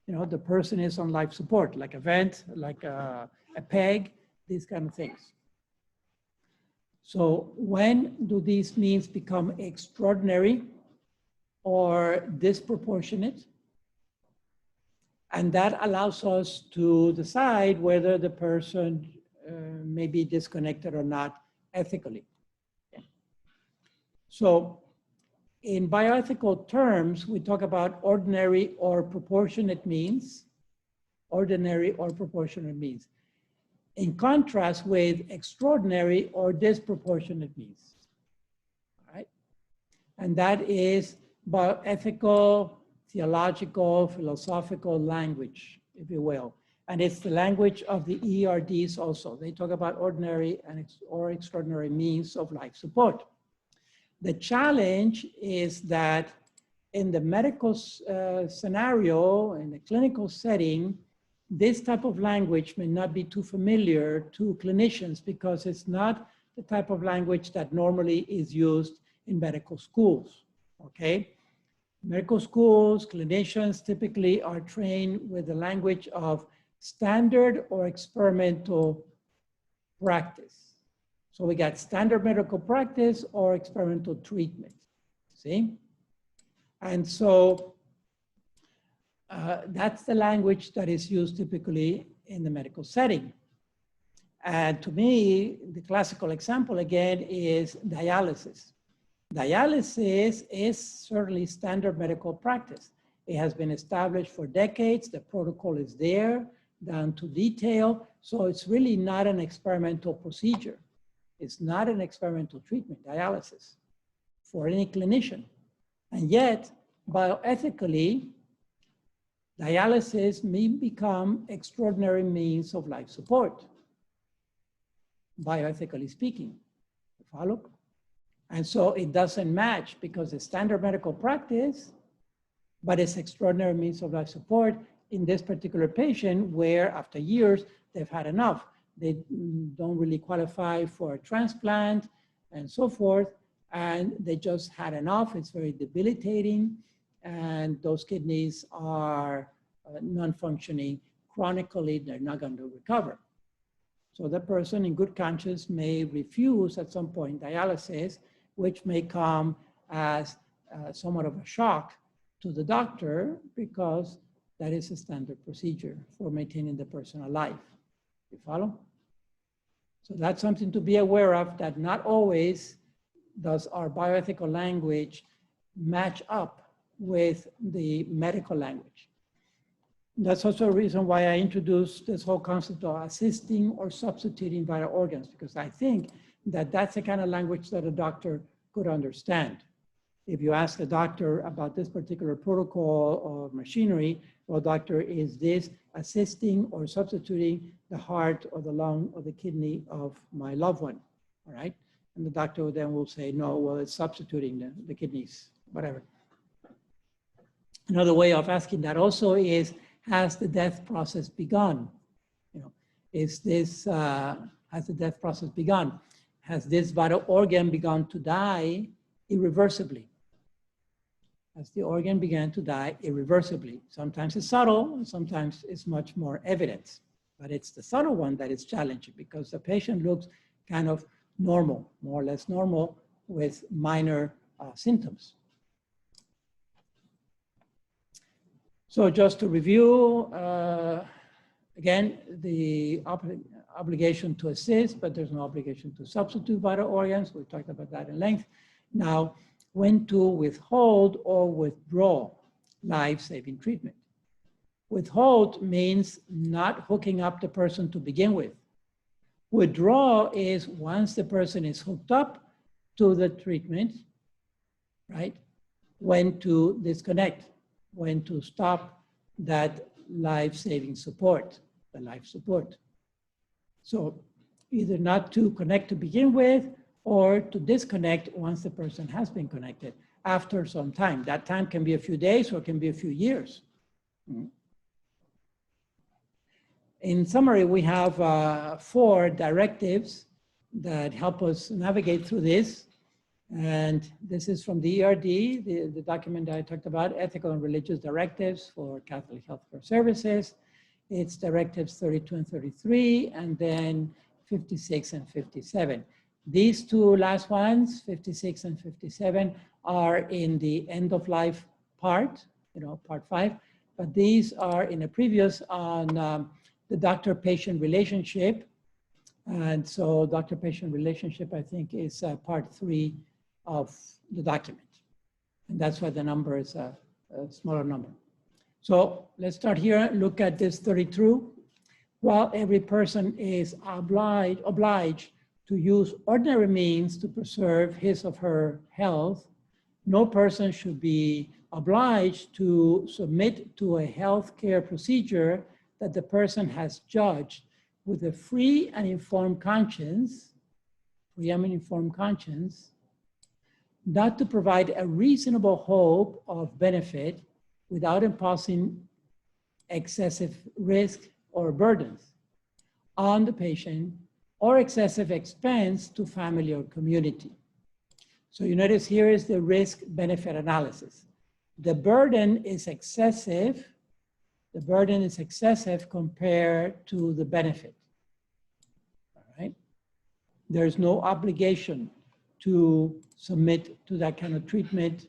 The person is on life support, like a vent, like a peg, these kind of things. So when do these means become extraordinary or disproportionate? And that allows us to decide whether the person may be disconnected or not ethically. So in bioethical terms, we talk about ordinary or proportionate means, ordinary or proportionate means, in contrast with extraordinary or disproportionate means, all right? And that is bioethical, theological, philosophical language, if you will. And it's the language of the ERDs also. They talk about ordinary or extraordinary means of life support. The challenge is that in the medical scenario, in the clinical setting, this type of language may not be too familiar to clinicians because it's not the type of language that normally is used in medical schools, okay? Medical schools, clinicians typically are trained with the language of standard or experimental practice. So we got standard medical practice or experimental treatment, see? And so that's the language that is used typically in the medical setting. And to me, the classical example again is dialysis. Dialysis is certainly standard medical practice. It has been established for decades. The protocol is there, down to detail. So it's really not an experimental procedure. It's not an experimental treatment, dialysis, for any clinician. And yet, bioethically, dialysis may become extraordinary means of life support, bioethically speaking. You follow? And so it doesn't match because it's standard medical practice, but it's extraordinary means of life support in this particular patient where after years, they've had enough. They don't really qualify for a transplant and so forth, and they just had enough. It's very debilitating, and those kidneys are non-functioning chronically. They're not going to recover. So the person in good conscience may refuse at some point dialysis, which may come as somewhat of a shock to the doctor because that is a standard procedure for maintaining the person alive. You follow? So that's something to be aware of, that not always does our bioethical language match up with the medical language. That's also a reason why I introduced this whole concept of assisting or substituting vital organs, because I think that that's the kind of language that a doctor could understand. If you ask a doctor about this particular protocol or machinery, well, doctor, is this assisting or substituting the heart or the lung or the kidney of my loved one? All right. And the doctor then will say, no, well, it's substituting the kidneys, whatever. Another way of asking that also is, has the death process begun? You know, is this, has the death process begun? Has this vital organ begun to die irreversibly? Has the organ began to die irreversibly? Sometimes it's subtle, and sometimes it's much more evident. But it's the subtle one that is challenging because the patient looks kind of normal, more or less normal, with minor symptoms. So just to review, again, the obligation to assist, but there's no obligation to substitute vital organs. We talked about that in length. Now, when to withhold or withdraw life-saving treatment. Withhold means not hooking up the person to begin with. Withdraw is once the person is hooked up to the treatment, right? When to disconnect, when to stop that life-saving support, the life support. So either not to connect to begin with or to disconnect once the person has been connected after some time. That time can be a few days or it can be a few years. In summary, we have 4 directives that help us navigate through this. And this is from the ERD, the document that I talked about, Ethical and Religious Directives for Catholic Healthcare Services. It's Directives 32 and 33, and then 56 and 57. These 2 last ones, 56 and 57, are in the end of life part, part 5. But these are in a previous on the doctor-patient relationship. And so doctor-patient relationship, I think, is part 3 of the document. And that's why the number is a smaller number. So let's start here, look at this 32. While every person is obliged to use ordinary means to preserve his or her health, no person should be obliged to submit to a healthcare procedure that the person has judged with a free and informed conscience, not to provide a reasonable hope of benefit without imposing excessive risk or burdens on the patient or excessive expense to family or community. So you notice here is the risk-benefit analysis. The burden is excessive. The burden is excessive compared to the benefit. All right? There's no obligation to submit to that kind of treatment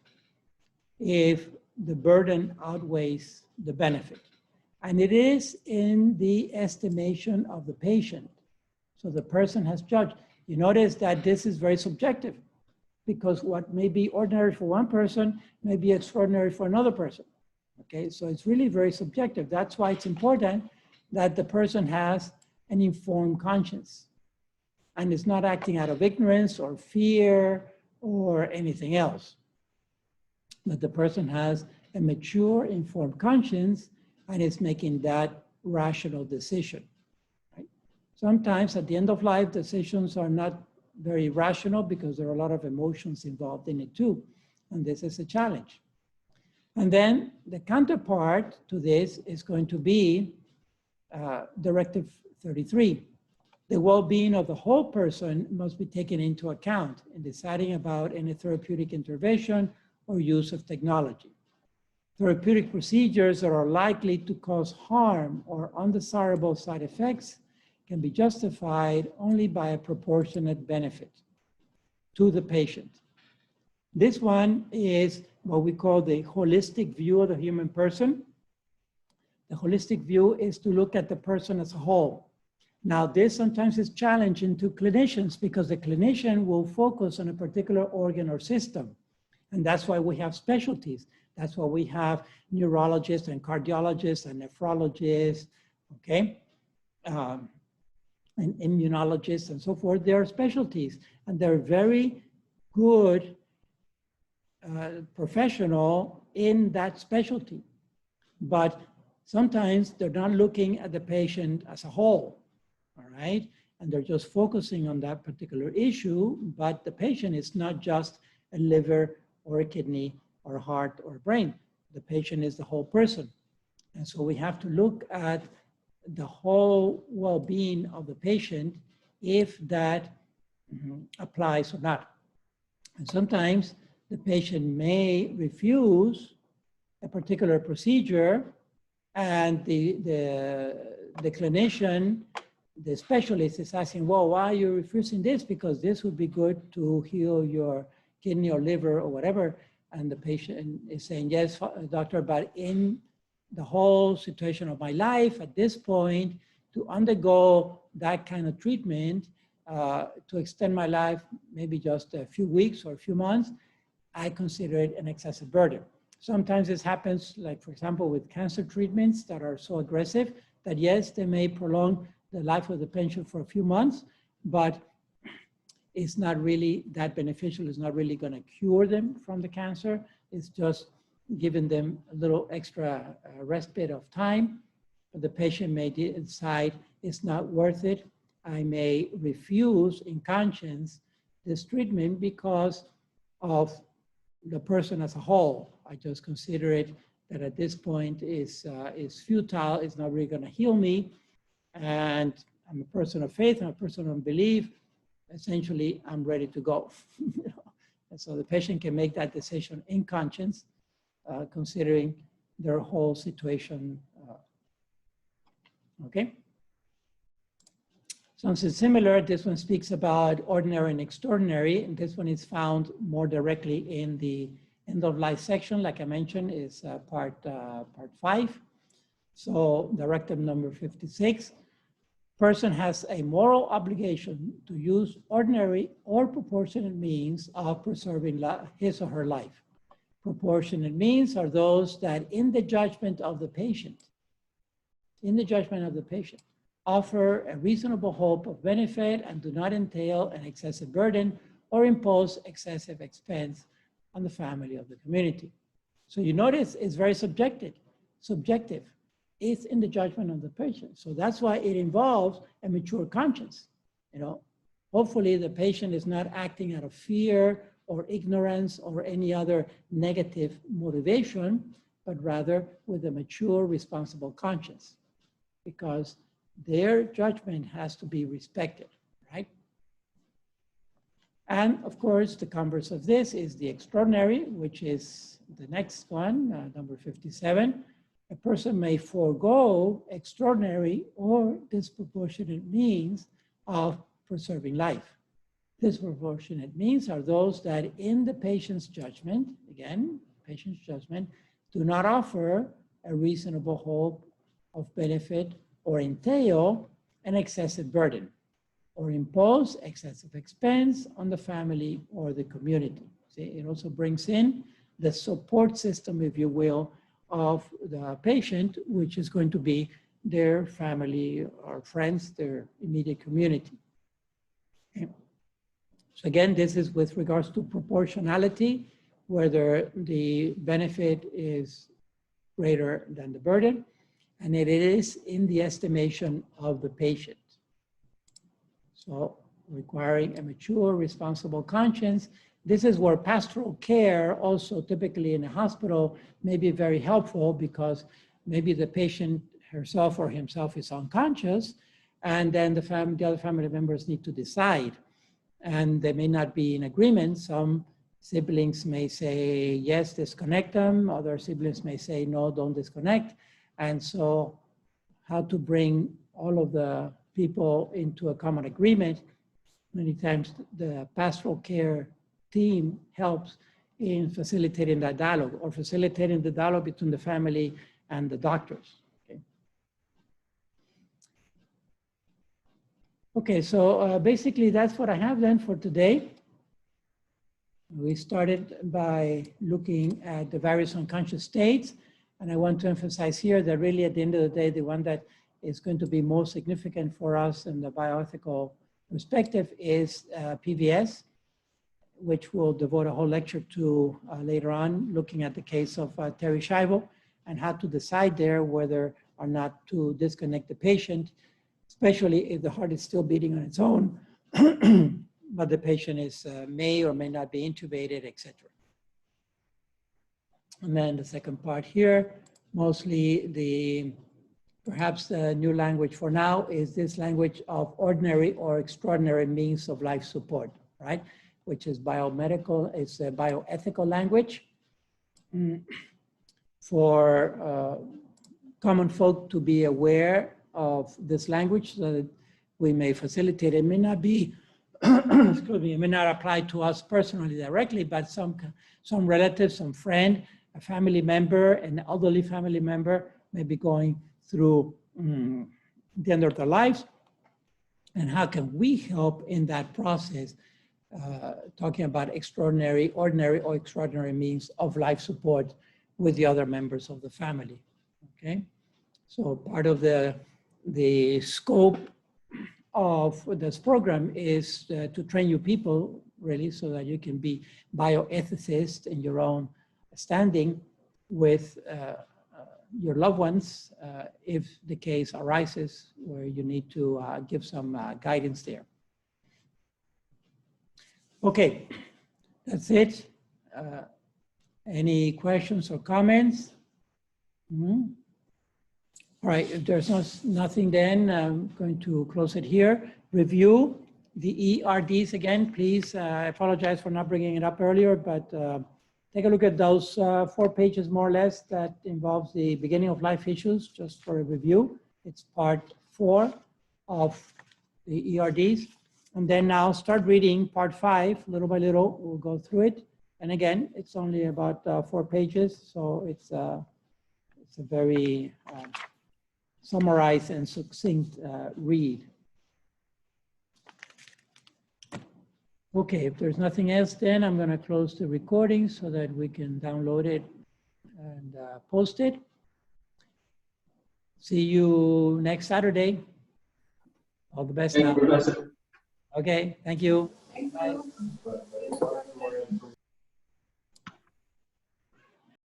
if the burden outweighs the benefit. And it is in the estimation of the patient. So the person has judged. You notice that this is very subjective because what may be ordinary for one person may be extraordinary for another person. Okay, so it's really very subjective. That's why it's important that the person has an informed conscience and is not acting out of ignorance or fear or anything else. That the person has a mature, informed conscience and is making that rational decision. Right? Sometimes at the end of life, decisions are not very rational because there are a lot of emotions involved in it too. And this is a challenge. And then the counterpart to this is going to be Directive 33. The well-being of the whole person must be taken into account in deciding about any therapeutic intervention or use of technology. Therapeutic procedures that are likely to cause harm or undesirable side effects can be justified only by a proportionate benefit to the patient. This one is what we call the holistic view of the human person. The holistic view is to look at the person as a whole. Now, this sometimes is challenging to clinicians because the clinician will focus on a particular organ or system. And that's why we have specialties. That's why we have neurologists and cardiologists and nephrologists, okay? And immunologists and so forth. They are specialties and they're very good professional in that specialty. But sometimes they're not looking at the patient as a whole, all right? And they're just focusing on that particular issue, but the patient is not just a liver or a kidney or a heart or a brain. The patient is the whole person. And so we have to look at the whole well-being of the patient if that applies or not. And sometimes the patient may refuse a particular procedure, and the clinician, the specialist is asking, well, why are you refusing this? Because this would be good to heal your kidney or liver or whatever. And the patient is saying, yes, doctor, but in the whole situation of my life at this point, to undergo that kind of treatment, to extend my life, maybe just a few weeks or a few months, I consider it an excessive burden. Sometimes this happens, like for example, with cancer treatments that are so aggressive that yes, they may prolong the life of the patient for a few months, but it's not really that beneficial. It's not really going to cure them from the cancer. It's just giving them a little extra respite of time. But the patient may decide it's not worth it. I may refuse in conscience this treatment because of the person as a whole. I just consider it that at this point is futile. It's not really going to heal me. And I'm a person of faith, I'm a person of belief. Essentially, I'm ready to go. And so the patient can make that decision in conscience, considering their whole situation. Okay. Something similar, this one speaks about ordinary and extraordinary, and this one is found more directly in the end of life section, like I mentioned, is part 5. So Directive Number 56. Person has a moral obligation to use ordinary or proportionate means of preserving his or her life. Proportionate means are those that in the judgment of the patient, offer a reasonable hope of benefit and do not entail an excessive burden or impose excessive expense on the family of the community. So you notice it's very subjective. It's in the judgment of the patient. So that's why it involves a mature conscience. Hopefully the patient is not acting out of fear or ignorance or any other negative motivation, but rather with a mature, responsible conscience, because their judgment has to be respected, right? And of course, the converse of this is the extraordinary, which is the next one, number 57. A person may forego extraordinary or disproportionate means of preserving life. Disproportionate means are those that in the patient's judgment, again, patient's judgment, do not offer a reasonable hope of benefit or entail an excessive burden or impose excessive expense on the family or the community. See, it also brings in the support system, if you will, of the patient, which is going to be their family or friends, their immediate community. Okay. So again, this is with regards to proportionality, whether the benefit is greater than the burden, and it is in the estimation of the patient. So requiring a mature, responsible conscience. This is where pastoral care, also typically in a hospital, may be very helpful, because maybe the patient herself or himself is unconscious, and then the other family members need to decide, and they may not be in agreement. Some siblings may say, yes, disconnect them. Other siblings may say, no, don't disconnect. And so how to bring all of the people into a common agreement. Many times the pastoral care team helps in facilitating that dialogue, or facilitating the dialogue between the family and the doctors. Okay, so basically that's what I have then for today. We started by looking at the various unconscious states, and I want to emphasize here that really at the end of the day, the one that is going to be most significant for us in the bioethical perspective is PVS, which we'll devote a whole lecture to later on, looking at the case of Terry Schiavo and how to decide there whether or not to disconnect the patient, especially if the heart is still beating on its own, but the patient is may or may not be intubated, etc. And then the second part here, mostly perhaps the new language for now is this language of ordinary or extraordinary means of life support, right? Which is biomedical, it's a bioethical language for common folk to be aware of this language so that we may facilitate. It may not be, excuse me, it may not apply to us personally directly, but some relative, some friend, a family member, an elderly family member may be going through the end of their lives. And how can we help in that process? Talking about extraordinary, ordinary or extraordinary means of life support with the other members of the family, okay? So part of the scope of this program is to train you people really so that you can be bioethicists in your own standing with your loved ones if the case arises where you need to give some guidance there. Okay, that's it. Any questions or comments? All right, if there's nothing then, I'm going to close it here. Review the ERDs again, please. I apologize for not bringing it up earlier, but take a look at those 4 pages more or less that involves the beginning of life issues, just for a review. It's part 4 of the ERDs. And then now start reading part 5, little by little, we'll go through it. And again, it's only about 4 pages, so it's a very summarized and succinct read. Okay, if there's nothing else, then I'm gonna close the recording so that we can download it and post it. See you next Saturday. All the best now. Okay, thank you. Bye.